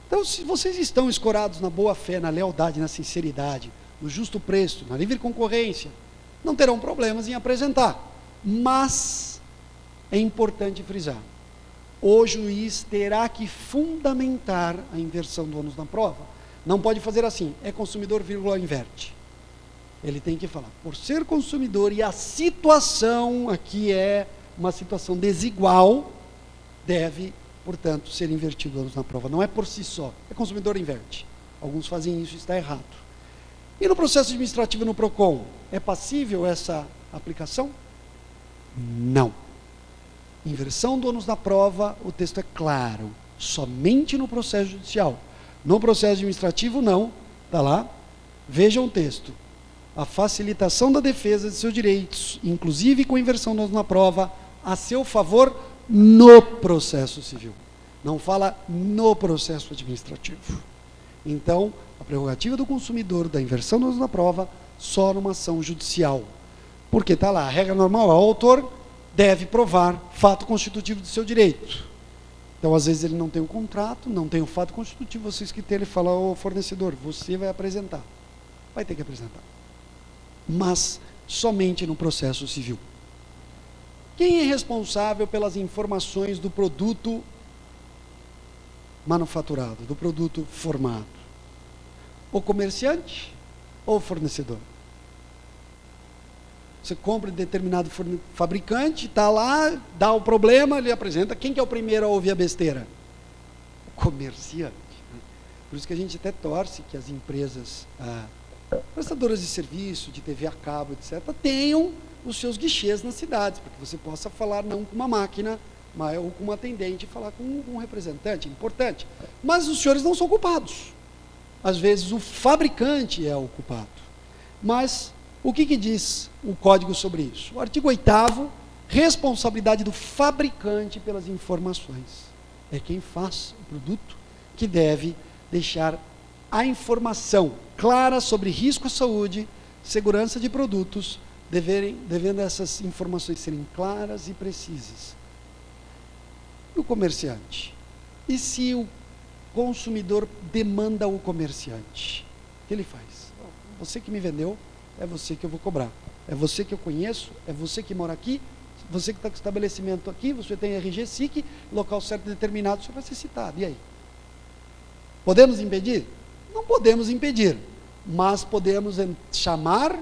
Então, se vocês estão escorados na boa fé, na lealdade, na sinceridade, no justo preço, na livre concorrência, não terão problemas em apresentar. Mas é importante frisar, o juiz terá que fundamentar a inversão do ônus na prova. Não pode fazer assim, é consumidor, vírgula, inverte. Ele tem que falar, por ser consumidor e a situação aqui é uma situação desigual, deve, portanto, ser invertido o ônus na prova. Não é por si só, é consumidor, inverte. Alguns fazem isso, está errado. E no processo administrativo no PROCON, é passível essa aplicação? Não. Inversão do ônus na prova, o texto é claro, somente no processo judicial. No processo administrativo, não, está lá, vejam o texto. A facilitação da defesa de seus direitos, inclusive com inversão do ônus na prova, a seu favor no processo civil. Não fala no processo administrativo. Então, a prerrogativa do consumidor da inversão do ônus na prova, só numa ação judicial. Porque está lá, a regra normal, o autor deve provar fato constitutivo de seu direito. Então, às vezes, ele não tem o contrato, não tem o fato constitutivo, vocês que tem, ele fala ao fornecedor, você vai apresentar. Vai ter que apresentar. Mas somente no processo civil. Quem é responsável pelas informações do produto manufaturado, do produto formado? O comerciante ou o fornecedor? Você compra de determinado fabricante, está lá, dá o problema, ele apresenta. Quem que é o primeiro a ouvir a besteira? O comerciante. Por isso que a gente até torce que as empresas prestadoras de serviço, de TV a cabo, etc., tenham os seus guichês nas cidades, para que você possa falar não com uma máquina, mas, ou com um atendente, falar com um representante, importante. Mas os senhores não são culpados. Às vezes o fabricante é o culpado. Mas o que diz o código sobre isso? O artigo 8º, responsabilidade do fabricante pelas informações. É quem faz o produto que deve deixar a informação clara sobre risco à saúde, segurança de produtos, devendo essas informações serem claras e precisas. E o comerciante? E se o consumidor demanda o comerciante? O que ele faz? Você que me vendeu, é você que eu vou cobrar. É você que eu conheço, é você que mora aqui, você que está com estabelecimento aqui, você tem RG, SIC, local certo determinado, você vai ser citado. E aí? Podemos impedir? Não podemos impedir, mas podemos chamar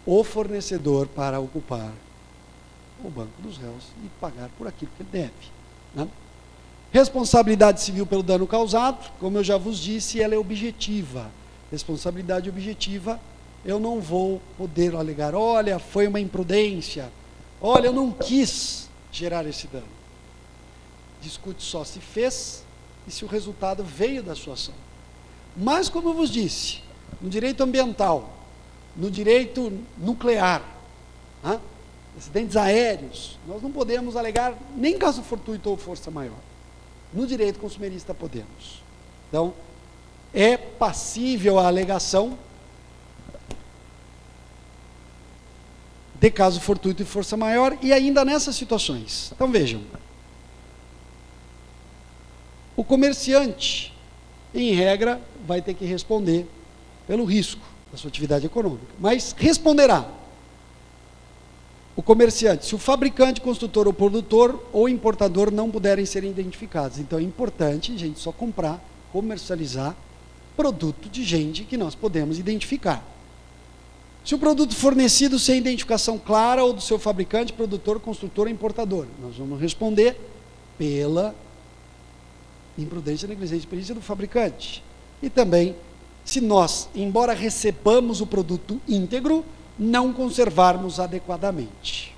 o fornecedor para ocupar o banco dos réus e pagar por aquilo que ele deve, né? Responsabilidade civil pelo dano causado, como eu já vos disse, ela é objetiva. Responsabilidade objetiva, eu não vou poder alegar, olha, foi uma imprudência, olha, eu não quis gerar esse dano. Discute só se fez e se o resultado veio da sua ação. Mas, como eu vos disse, no direito ambiental, no direito nuclear, acidentes aéreos, nós não podemos alegar nem caso fortuito ou força maior. No direito consumerista podemos. Então, é passível a alegação de caso fortuito e força maior, e ainda nessas situações. Então vejam, o comerciante, em regra, vai ter que responder pelo risco da sua atividade econômica, mas responderá o comerciante se o fabricante, construtor ou produtor ou importador não puderem ser identificados. Então é importante a gente só comprar, comercializar produto de gente que nós podemos identificar. Se o produto fornecido sem identificação clara ou do seu fabricante, produtor, construtor ou importador, nós vamos responder pela imprudência, negligência e perícia do fabricante. E também, se nós, embora recebamos o produto íntegro, não conservarmos adequadamente.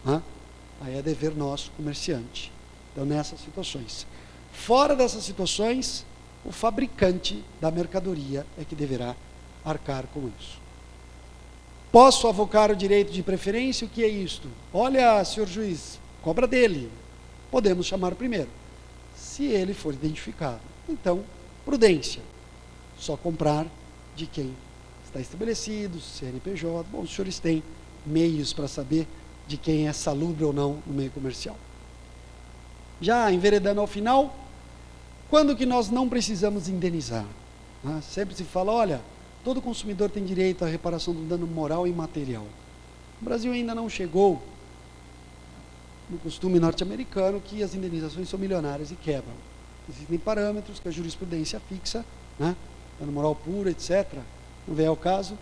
Aí é dever nosso, comerciante. Então, nessas situações. Fora dessas situações, o fabricante da mercadoria é que deverá arcar com isso. Posso avocar o direito de preferência? O que é isto? Olha, senhor juiz, cobra dele. Podemos chamar primeiro, se ele for identificado. Então, prudência. Só comprar de quem está estabelecido, CNPJ. Bom, os senhores têm meios para saber de quem é salubre ou não no meio comercial. Já enveredando ao final, quando que nós não precisamos indenizar? Sempre se fala, olha, todo consumidor tem direito à reparação do dano moral e material. O Brasil ainda não chegou no costume norte-americano que as indenizações são milionárias e quebram. Existem parâmetros que a jurisprudência fixa, dano moral puro, etc., não vem ao caso,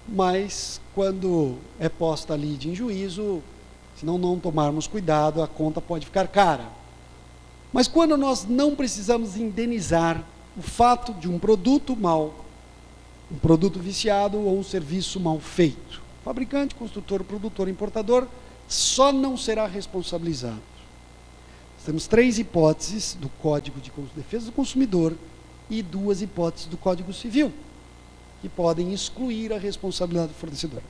mas quando é posta ali em juízo, se não tomarmos cuidado, a conta pode ficar cara. Mas quando nós não precisamos indenizar o fato de um produto mal, um produto viciado ou um serviço mal feito, fabricante, construtor, produtor, importador, só não será responsabilizado. Temos 3 hipóteses do Código de Defesa do Consumidor e 2 hipóteses do Código Civil, que podem excluir a responsabilidade do fornecedor.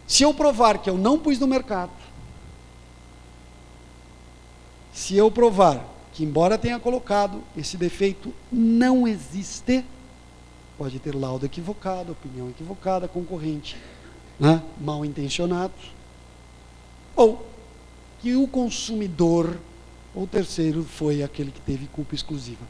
Se eu provar que eu não pus no mercado, se eu provar que, embora tenha colocado, esse defeito não existe, pode ter laudo equivocado, opinião equivocada, concorrente mal intencionado, ou que o consumidor ou terceiro foi aquele que teve culpa exclusiva.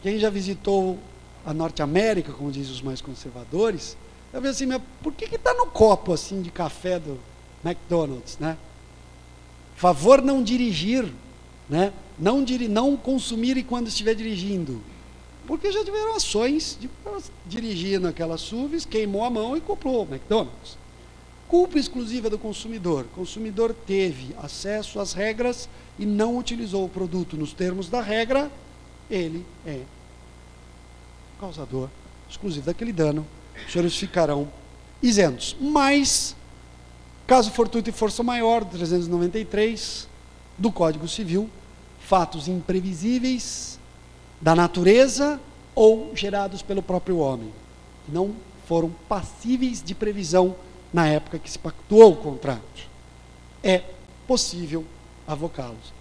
Quem já visitou a Norte América, como dizem os mais conservadores, vai ver assim, mas por que está no copo assim de café do McDonald's, Favor não dirigir, não consumir quando estiver dirigindo. Porque já tiveram ações de dirigir naquelas SUVs, queimou a mão e comprou o McDonald's. Culpa exclusiva do consumidor. O consumidor teve acesso às regras e não utilizou o produto nos termos da regra, ele é causador exclusivo daquele dano. Os senhores ficarão isentos. Mas, caso fortuito e força maior, 393 do Código Civil, fatos imprevisíveis da natureza ou gerados pelo próprio homem, que não foram passíveis de previsão na época que se pactuou o contrato, é possível avocá-los.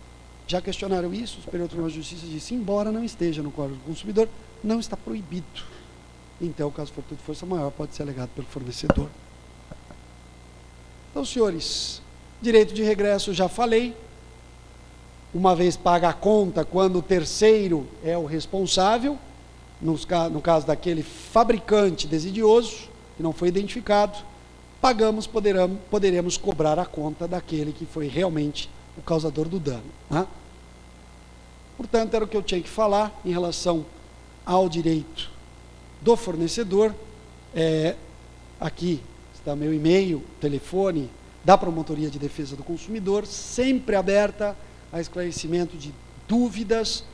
Já questionaram isso? O Superior Tribunal de Justiça disse, embora não esteja no Código do Consumidor, não está proibido. Então, o caso fortuito e força maior pode ser alegado pelo fornecedor. Então, senhores, direito de regresso já falei. Uma vez paga a conta, quando o terceiro é o responsável, no caso daquele fabricante desidioso, que não foi identificado, pagamos, poderemos cobrar a conta daquele que foi realmente o causador do dano. Portanto, era o que eu tinha que falar em relação ao direito do fornecedor. Aqui está meu e-mail, telefone da Promotoria de Defesa do Consumidor, sempre aberta a esclarecimento de dúvidas,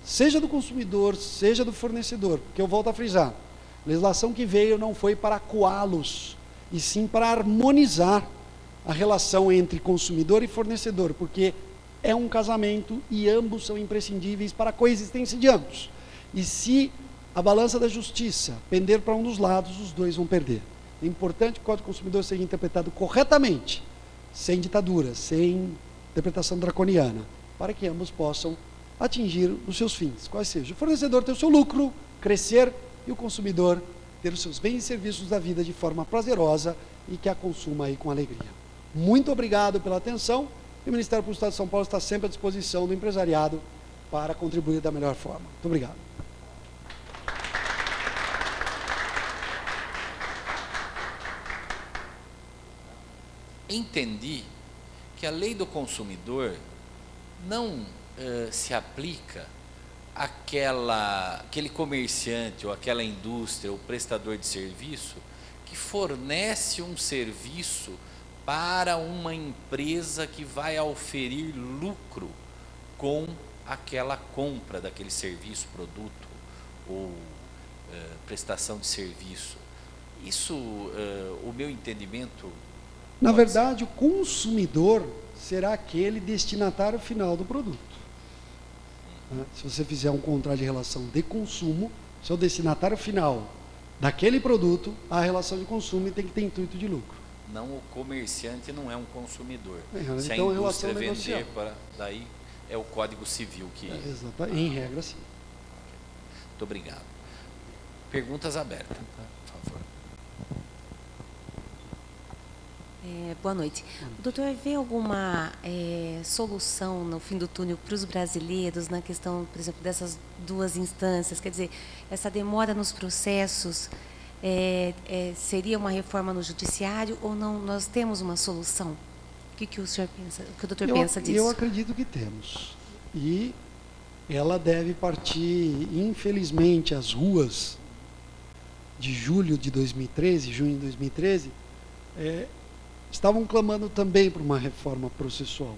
seja do consumidor, seja do fornecedor, porque eu volto a frisar, a legislação que veio não foi para coá-los, e sim para harmonizar a relação entre consumidor e fornecedor, porque é um casamento e ambos são imprescindíveis para a coexistência de ambos. E se a balança da justiça pender para um dos lados, os dois vão perder. É importante que o Código do Consumidor seja interpretado corretamente, sem ditadura, sem interpretação draconiana, para que ambos possam atingir os seus fins, quais sejam o fornecedor ter o seu lucro, crescer, e o consumidor ter os seus bens e serviços da vida de forma prazerosa e que a consuma aí com alegria. Muito obrigado pela atenção, e o Ministério Público do Estado de São Paulo está sempre à disposição do empresariado para contribuir da melhor forma. Muito obrigado. Entendi que a lei do consumidor não se aplica àquele comerciante ou aquela indústria ou prestador de serviço que fornece um serviço para uma empresa que vai auferir lucro com aquela compra daquele serviço, produto ou prestação de serviço. Isso, o meu entendimento... Na verdade, o consumidor será aquele destinatário final do produto. Se você fizer um contrato de relação de consumo, seu destinatário final daquele produto, a relação de consumo tem que ter intuito de lucro. Não, o comerciante não é um consumidor. Se então, a indústria vender, daí é o Código Civil que... exatamente, em regra, sim. Muito obrigado. Perguntas abertas, por favor. Boa noite. O doutor vê alguma solução no fim do túnel para os brasileiros na questão, por exemplo, dessas duas instâncias? Quer dizer, essa demora nos processos seria uma reforma no judiciário ou não? Nós temos uma solução? O que o senhor pensa? O que o doutor pensa disso? Eu acredito que temos. E ela deve partir, infelizmente, as ruas de julho de 2013, junho de 2013, estavam clamando também por uma reforma processual.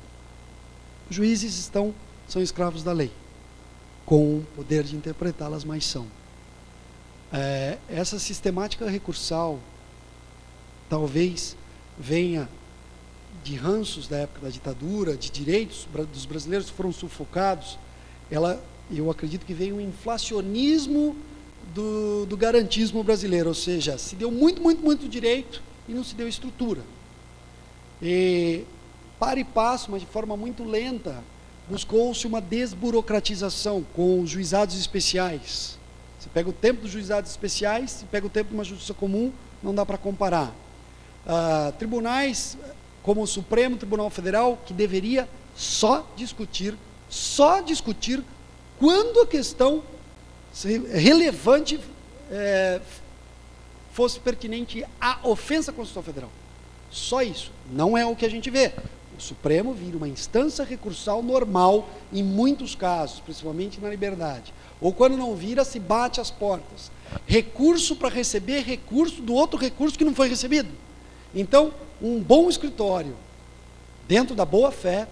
Os juízes são escravos da lei, com o poder de interpretá-las, mas são. Essa sistemática recursal talvez venha de ranços da época da ditadura, de direitos dos brasileiros que foram sufocados. Eu acredito que veio um inflacionismo do garantismo brasileiro, ou seja, se deu muito direito e não se deu estrutura. E, para e passo, mas de forma muito lenta, buscou-se uma desburocratização com os juizados especiais. Você pega o tempo dos juizados especiais, você pega o tempo de uma justiça comum, não dá para comparar. Tribunais como o Supremo Tribunal Federal, que deveria só discutir quando a questão relevante fosse pertinente à ofensa à Constituição Federal. Só isso. Não é o que a gente vê. O Supremo vira uma instância recursal normal em muitos casos, principalmente na liberdade. Ou quando não vira, se bate às portas. Recurso para receber recurso do outro recurso que não foi recebido. Então, um bom escritório, dentro da boa-fé,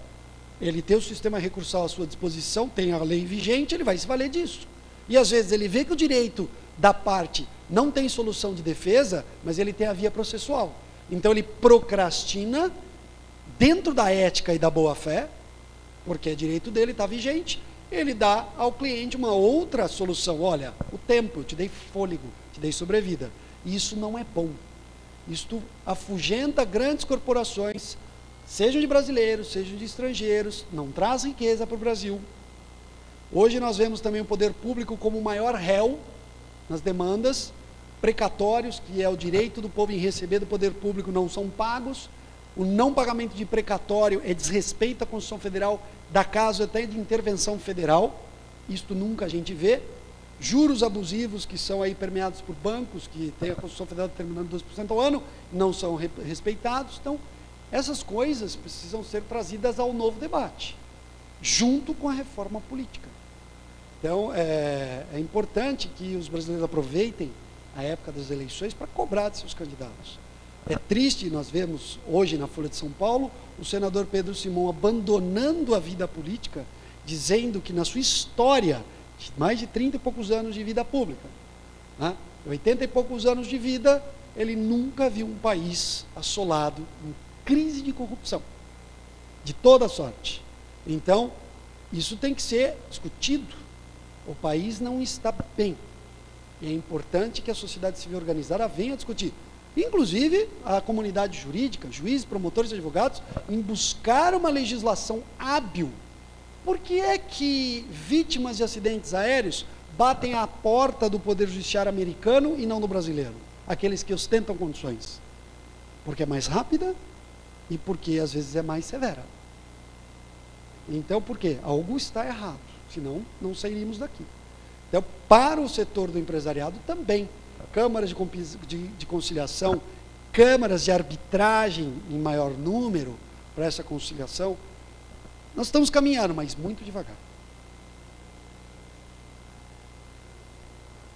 ele tem o sistema recursal à sua disposição, tem a lei vigente, ele vai se valer disso. E às vezes ele vê que o direito da parte não tem solução de defesa, mas ele tem a via processual. Então ele procrastina dentro da ética e da boa-fé, porque é direito dele, está vigente, ele dá ao cliente uma outra solução. Olha, o tempo, eu te dei fôlego, te dei sobrevida. Isso não é bom. Isto afugenta grandes corporações, sejam de brasileiros, sejam de estrangeiros, não traz riqueza para o Brasil. Hoje nós vemos também o poder público como o maior réu nas demandas, precatórios, que é o direito do povo em receber do poder público, não são pagos. O não pagamento de precatório é desrespeito à Constituição Federal, dá caso até de intervenção federal. Isto nunca a gente vê. Juros abusivos que são aí permeados por bancos, que tem a Constituição Federal determinando 2% ao ano, não são respeitados. Então, essas coisas precisam ser trazidas ao novo debate, junto com a reforma política. Então, é importante que os brasileiros aproveitem a época das eleições para cobrar de seus candidatos. É triste, nós vemos hoje na Folha de São Paulo, o senador Pedro Simão abandonando a vida política, dizendo que na sua história, de mais de 30 e poucos anos de vida pública, 80 e poucos anos de vida, ele nunca viu um país assolado em crise de corrupção, de toda sorte. Então, isso tem que ser discutido. O país não está bem. E é importante que a sociedade civil organizada venha discutir. inclusive a comunidade jurídica, juízes, promotores e advogados, em buscar uma legislação hábil. Por que é que vítimas de acidentes aéreos batem à porta do Poder Judiciário americano e não do brasileiro? Aqueles que ostentam condições. Porque é mais rápida e porque às vezes é mais severa. Então, por quê? Algo está errado, senão não sairíamos daqui. Então, para o setor do empresariado também, câmaras de conciliação, câmaras de arbitragem em maior número para essa conciliação, nós estamos caminhando, mas muito devagar.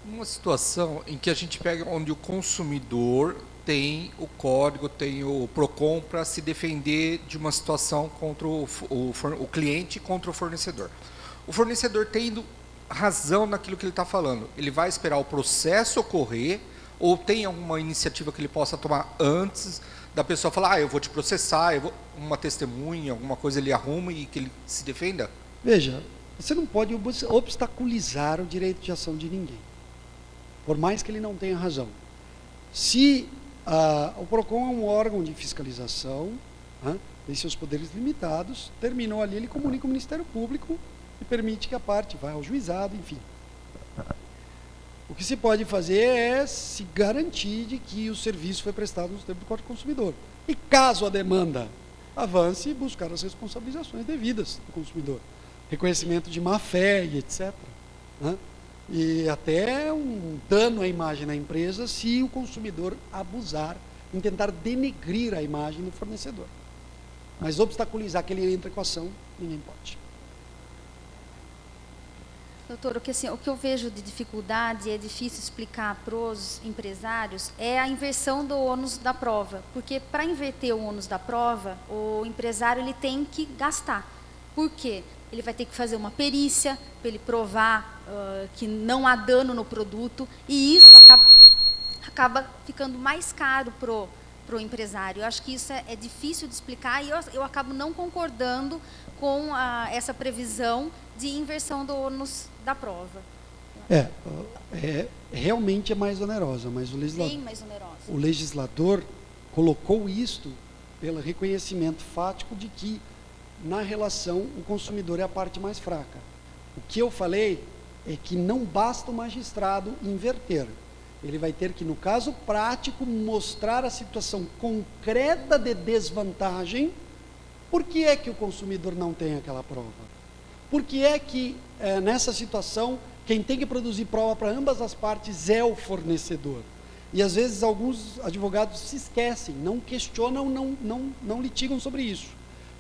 Uma situação em que a gente pega onde o consumidor tem o código, tem o PROCON para se defender de uma situação contra o cliente contra o fornecedor. O fornecedor tendo razão naquilo que ele está falando, ele vai esperar o processo ocorrer ou tem alguma iniciativa que ele possa tomar antes da pessoa falar, eu vou te processar, uma testemunha, alguma coisa ele arruma e que ele se defenda? Veja, você não pode obstaculizar o direito de ação de ninguém, por mais que ele não tenha razão. Se o PROCON é um órgão de fiscalização, tem seus poderes limitados, terminou ali, ele comunica o Ministério Público e permite que a parte vá ao juizado, enfim. O que se pode fazer é se garantir de que o serviço foi prestado nos termos do Código do Consumidor. E caso a demanda avance, buscar as responsabilizações devidas do consumidor. Reconhecimento de má-fé e etc. E até um dano à imagem da empresa se o consumidor abusar em tentar denegrir a imagem do fornecedor. Mas obstaculizar que ele entre com a ação, ninguém pode. Doutor, o que eu vejo de dificuldade e é difícil explicar para os empresários é a inversão do ônus da prova. Porque para inverter o ônus da prova, o empresário ele tem que gastar. Por quê? Ele vai ter que fazer uma perícia para ele provar que não há dano no produto e isso acaba ficando mais caro para o empresário. Eu acho que isso é difícil de explicar e eu acabo não concordando com essa previsão de inversão do ônus da prova. Realmente é mais onerosa, mas bem mais onerosa. O legislador colocou isto pelo reconhecimento fático de que na relação o consumidor é a parte mais fraca. O que eu falei é que não basta o magistrado inverter. Ele vai ter que, no caso prático, mostrar a situação concreta de desvantagem. Por que é que o consumidor não tem aquela prova? Por que é que, nessa situação, quem tem que produzir prova para ambas as partes é o fornecedor? E, às vezes, alguns advogados se esquecem, não questionam, não litigam sobre isso.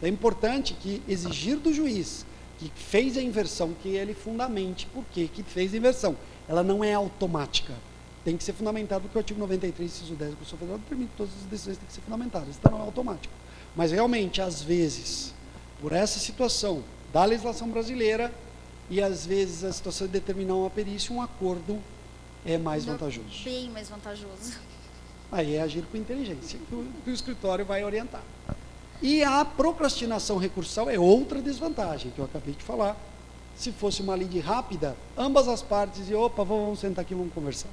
É importante que exigir do juiz que fez a inversão, que ele fundamente por que fez a inversão. Ela não é automática. Tem que ser fundamentado, porque o artigo 93, inciso 10 da Constituição Federal permite que todas as decisões têm que ser fundamentadas. Então, não é automático. Mas, realmente, às vezes, por essa situação da legislação brasileira e, às vezes, a situação de determinar uma perícia, um acordo é mais vantajoso. Bem mais vantajoso. Aí é agir com inteligência, que o escritório vai orientar. E a procrastinação recursal é outra desvantagem, que eu acabei de falar. Se fosse uma lide rápida, ambas as partes diziam, opa, vamos sentar aqui e vamos conversar.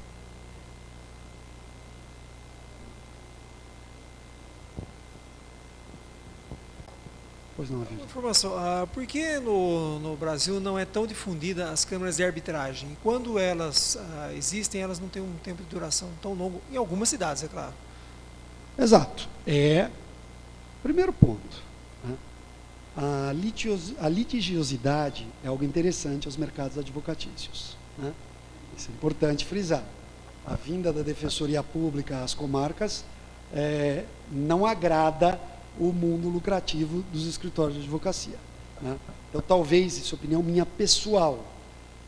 Pois não, uma informação, por que no Brasil não é tão difundida as câmaras de arbitragem? E quando elas existem, elas não têm um tempo de duração tão longo, em algumas cidades, é claro. Exato. Primeiro ponto, a litigiosidade é algo interessante aos mercados advocatícios. Isso é importante frisar. A vinda da defensoria pública às comarcas não agrada o mundo lucrativo dos escritórios de advocacia. Então, talvez, isso é opinião minha pessoal,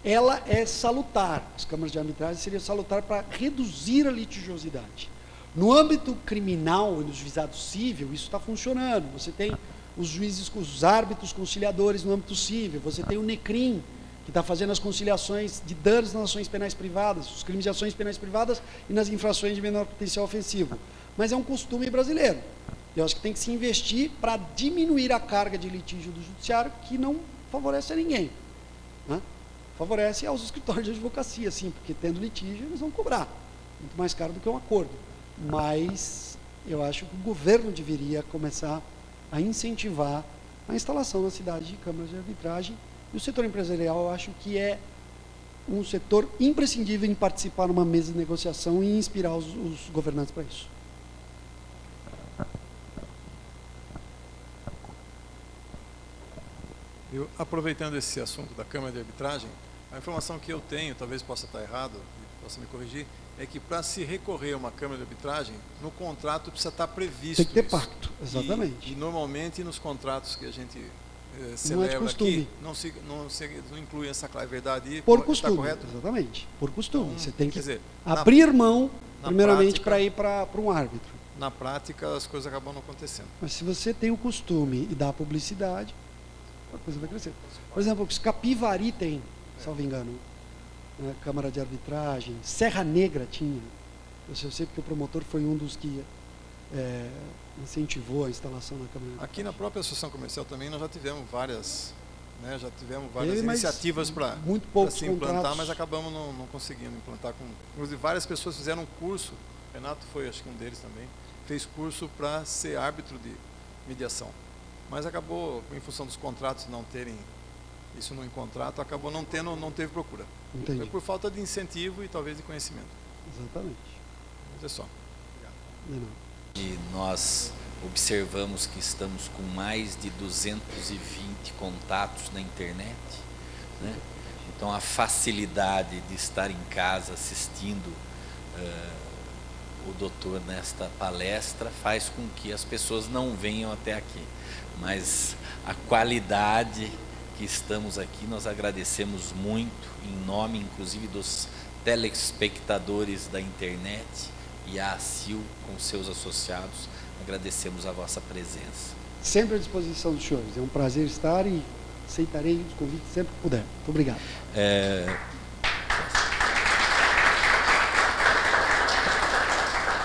ela é salutar, as câmaras de arbitragem seriam salutar para reduzir a litigiosidade. No âmbito criminal e no juizado civil, isso está funcionando. Você tem os juízes, os árbitros conciliadores no âmbito civil, você tem o NECRIM, que está fazendo as conciliações de danos nas ações penais privadas, os crimes de ações penais privadas e nas infrações de menor potencial ofensivo. Mas é um costume brasileiro. Eu acho que tem que se investir para diminuir a carga de litígio do judiciário, que não favorece a ninguém. Favorece aos escritórios de advocacia, sim, porque tendo litígio eles vão cobrar, muito mais caro do que um acordo. mas eu acho que o governo deveria começar a incentivar a instalação na cidade de câmaras de arbitragem. E o setor empresarial, eu acho que é um setor imprescindível em participar numa mesa de negociação e inspirar os governantes para isso. Aproveitando esse assunto da Câmara de Arbitragem, a informação que eu tenho, talvez possa estar errado, possa me corrigir, é que para se recorrer a uma Câmara de Arbitragem, no contrato precisa estar previsto Tem que ter isso. pacto, exatamente. E normalmente nos contratos que a gente Não é de celebra costume. aqui, não inclui essa claridade. Por Está costume, correto? exatamente. Por costume. Então, Você tem que quer dizer, abrir mão, na primeiramente, prática- para ir para um árbitro. Na prática, as coisas acabam não acontecendo. Mas se você tem o costume e dá publicidade, a coisa vai crescer. Por exemplo, o Capivari tem, salvo engano, né, Câmara de Arbitragem, Serra Negra tinha. Eu sei porque o promotor foi um dos que incentivou a instalação na Câmara de Aqui na Arbitragem. própria Associação Comercial também nós já tivemos várias, Teve, mas iniciativas para muito poucos se implantar, contratos. mas acabamos não conseguindo implantar. Inclusive várias pessoas fizeram um curso, Renato foi acho que um deles também, fez curso para ser árbitro de mediação. Mas acabou, em função dos contratos não terem isso no contrato, acabou não teve procura. Entendi. Foi por falta de incentivo e talvez de conhecimento. Exatamente. Mas é só. Não. E nós observamos que estamos com mais de 220 contatos na internet, né? Então a facilidade de estar em casa assistindo o doutor nesta palestra faz com que as pessoas não venham até aqui, mas a qualidade que estamos aqui, nós agradecemos muito, em nome inclusive dos telespectadores da internet e a ACIL com seus associados, agradecemos a vossa presença. Sempre à disposição dos senhores. É um prazer estar e aceitarei os convites sempre que puder. Muito obrigado.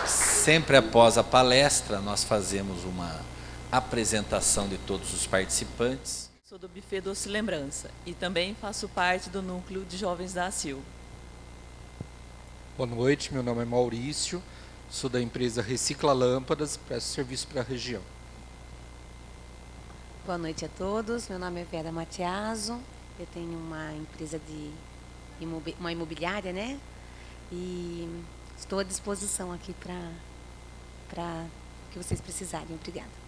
Sempre após a palestra, nós fazemos uma apresentação de todos os participantes. Sou do Buffet Doce Lembrança e também faço parte do núcleo de jovens da ACIL. Boa noite, meu nome é Maurício, sou da empresa Recicla Lâmpadas, presto serviço para a região. Boa noite a todos, meu nome é Vera Matiaso, eu tenho uma empresa uma imobiliária, né? E estou à disposição aqui para o que vocês precisarem. Obrigada.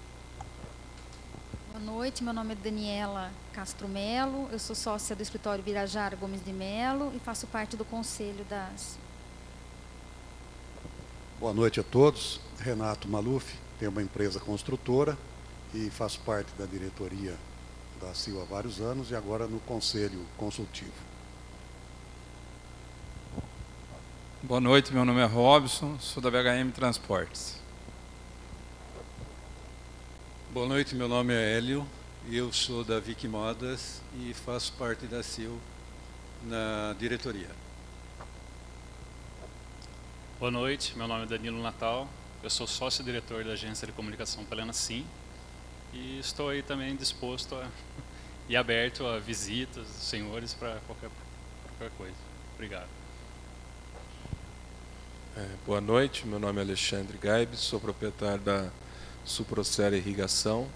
Boa noite, meu nome é Daniela Castro Melo, eu sou sócia do escritório Birajara Gomes de Melo e faço parte do conselho das... Boa noite a todos, Renato Maluf, tenho uma empresa construtora e faço parte da diretoria da ACIL há vários anos e agora no conselho consultivo. Boa noite, meu nome é Robson, sou da BHM Transportes. Boa noite, meu nome é Hélio, eu sou da Vic Modas e faço parte da ACIL na diretoria. Boa noite, meu nome é Danilo Natal, eu sou sócio-diretor da agência de comunicação Plena Sim e estou aí também disposto e aberto a visitas dos senhores para qualquer coisa. Obrigado. Boa noite, meu nome é Alexandre Gaibes, sou proprietário da Suprocer Irrigação.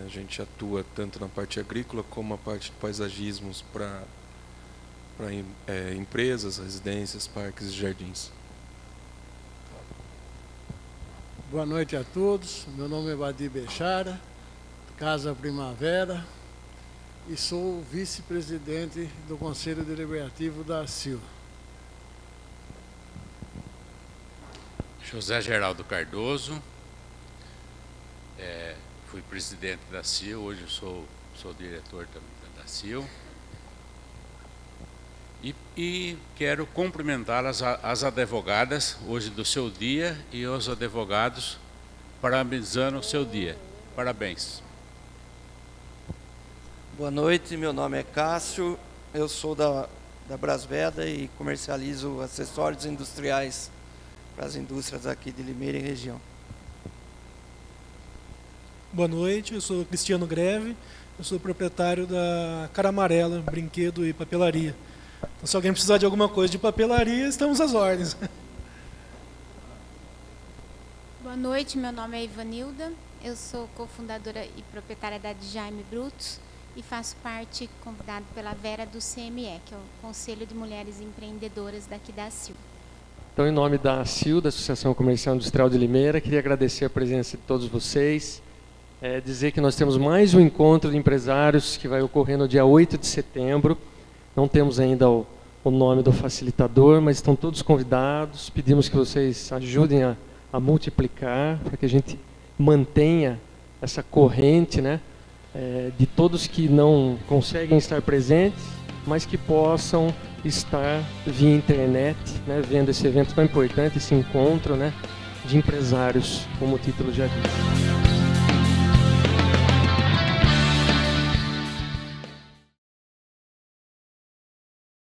A gente atua tanto na parte agrícola como na parte de paisagismos para empresas, residências, parques e jardins. Boa noite a todos, meu nome é Badi Bechara, Casa Primavera e sou vice-presidente do Conselho Deliberativo da ACIL. José Geraldo Cardoso, fui presidente da ACIL, hoje eu sou diretor também da ACIL. E quero cumprimentar as advogadas hoje do seu dia e os advogados parabenizando o seu dia. Parabéns. Boa noite, meu nome é Cássio, eu sou da Brasveda e comercializo acessórios industriais para as indústrias aqui de Limeira e região. Boa noite, eu sou Cristiano Greve, eu sou proprietário da Cara Amarela, brinquedo e papelaria. Então, se alguém precisar de alguma coisa de papelaria, estamos às ordens. noite, meu nome é Ivanilda, eu sou cofundadora e proprietária da Jaime Brutos e faço parte, convidada pela Vera, do CME, que é o Conselho de Mulheres Empreendedoras daqui da ACIL. Então, em nome da ACIL, da Associação Comercial Industrial de Limeira, queria agradecer a presença de todos vocês, dizer que nós temos mais um encontro de empresários que vai ocorrer no dia 8 de setembro, não temos ainda o nome do facilitador, mas estão todos convidados, pedimos que vocês ajudem a multiplicar, para que a gente mantenha essa corrente, né, de todos que não conseguem estar presentes, mas que possam estar via internet, né, vendo esse evento tão importante, esse encontro, né, de empresários, como o título já diz.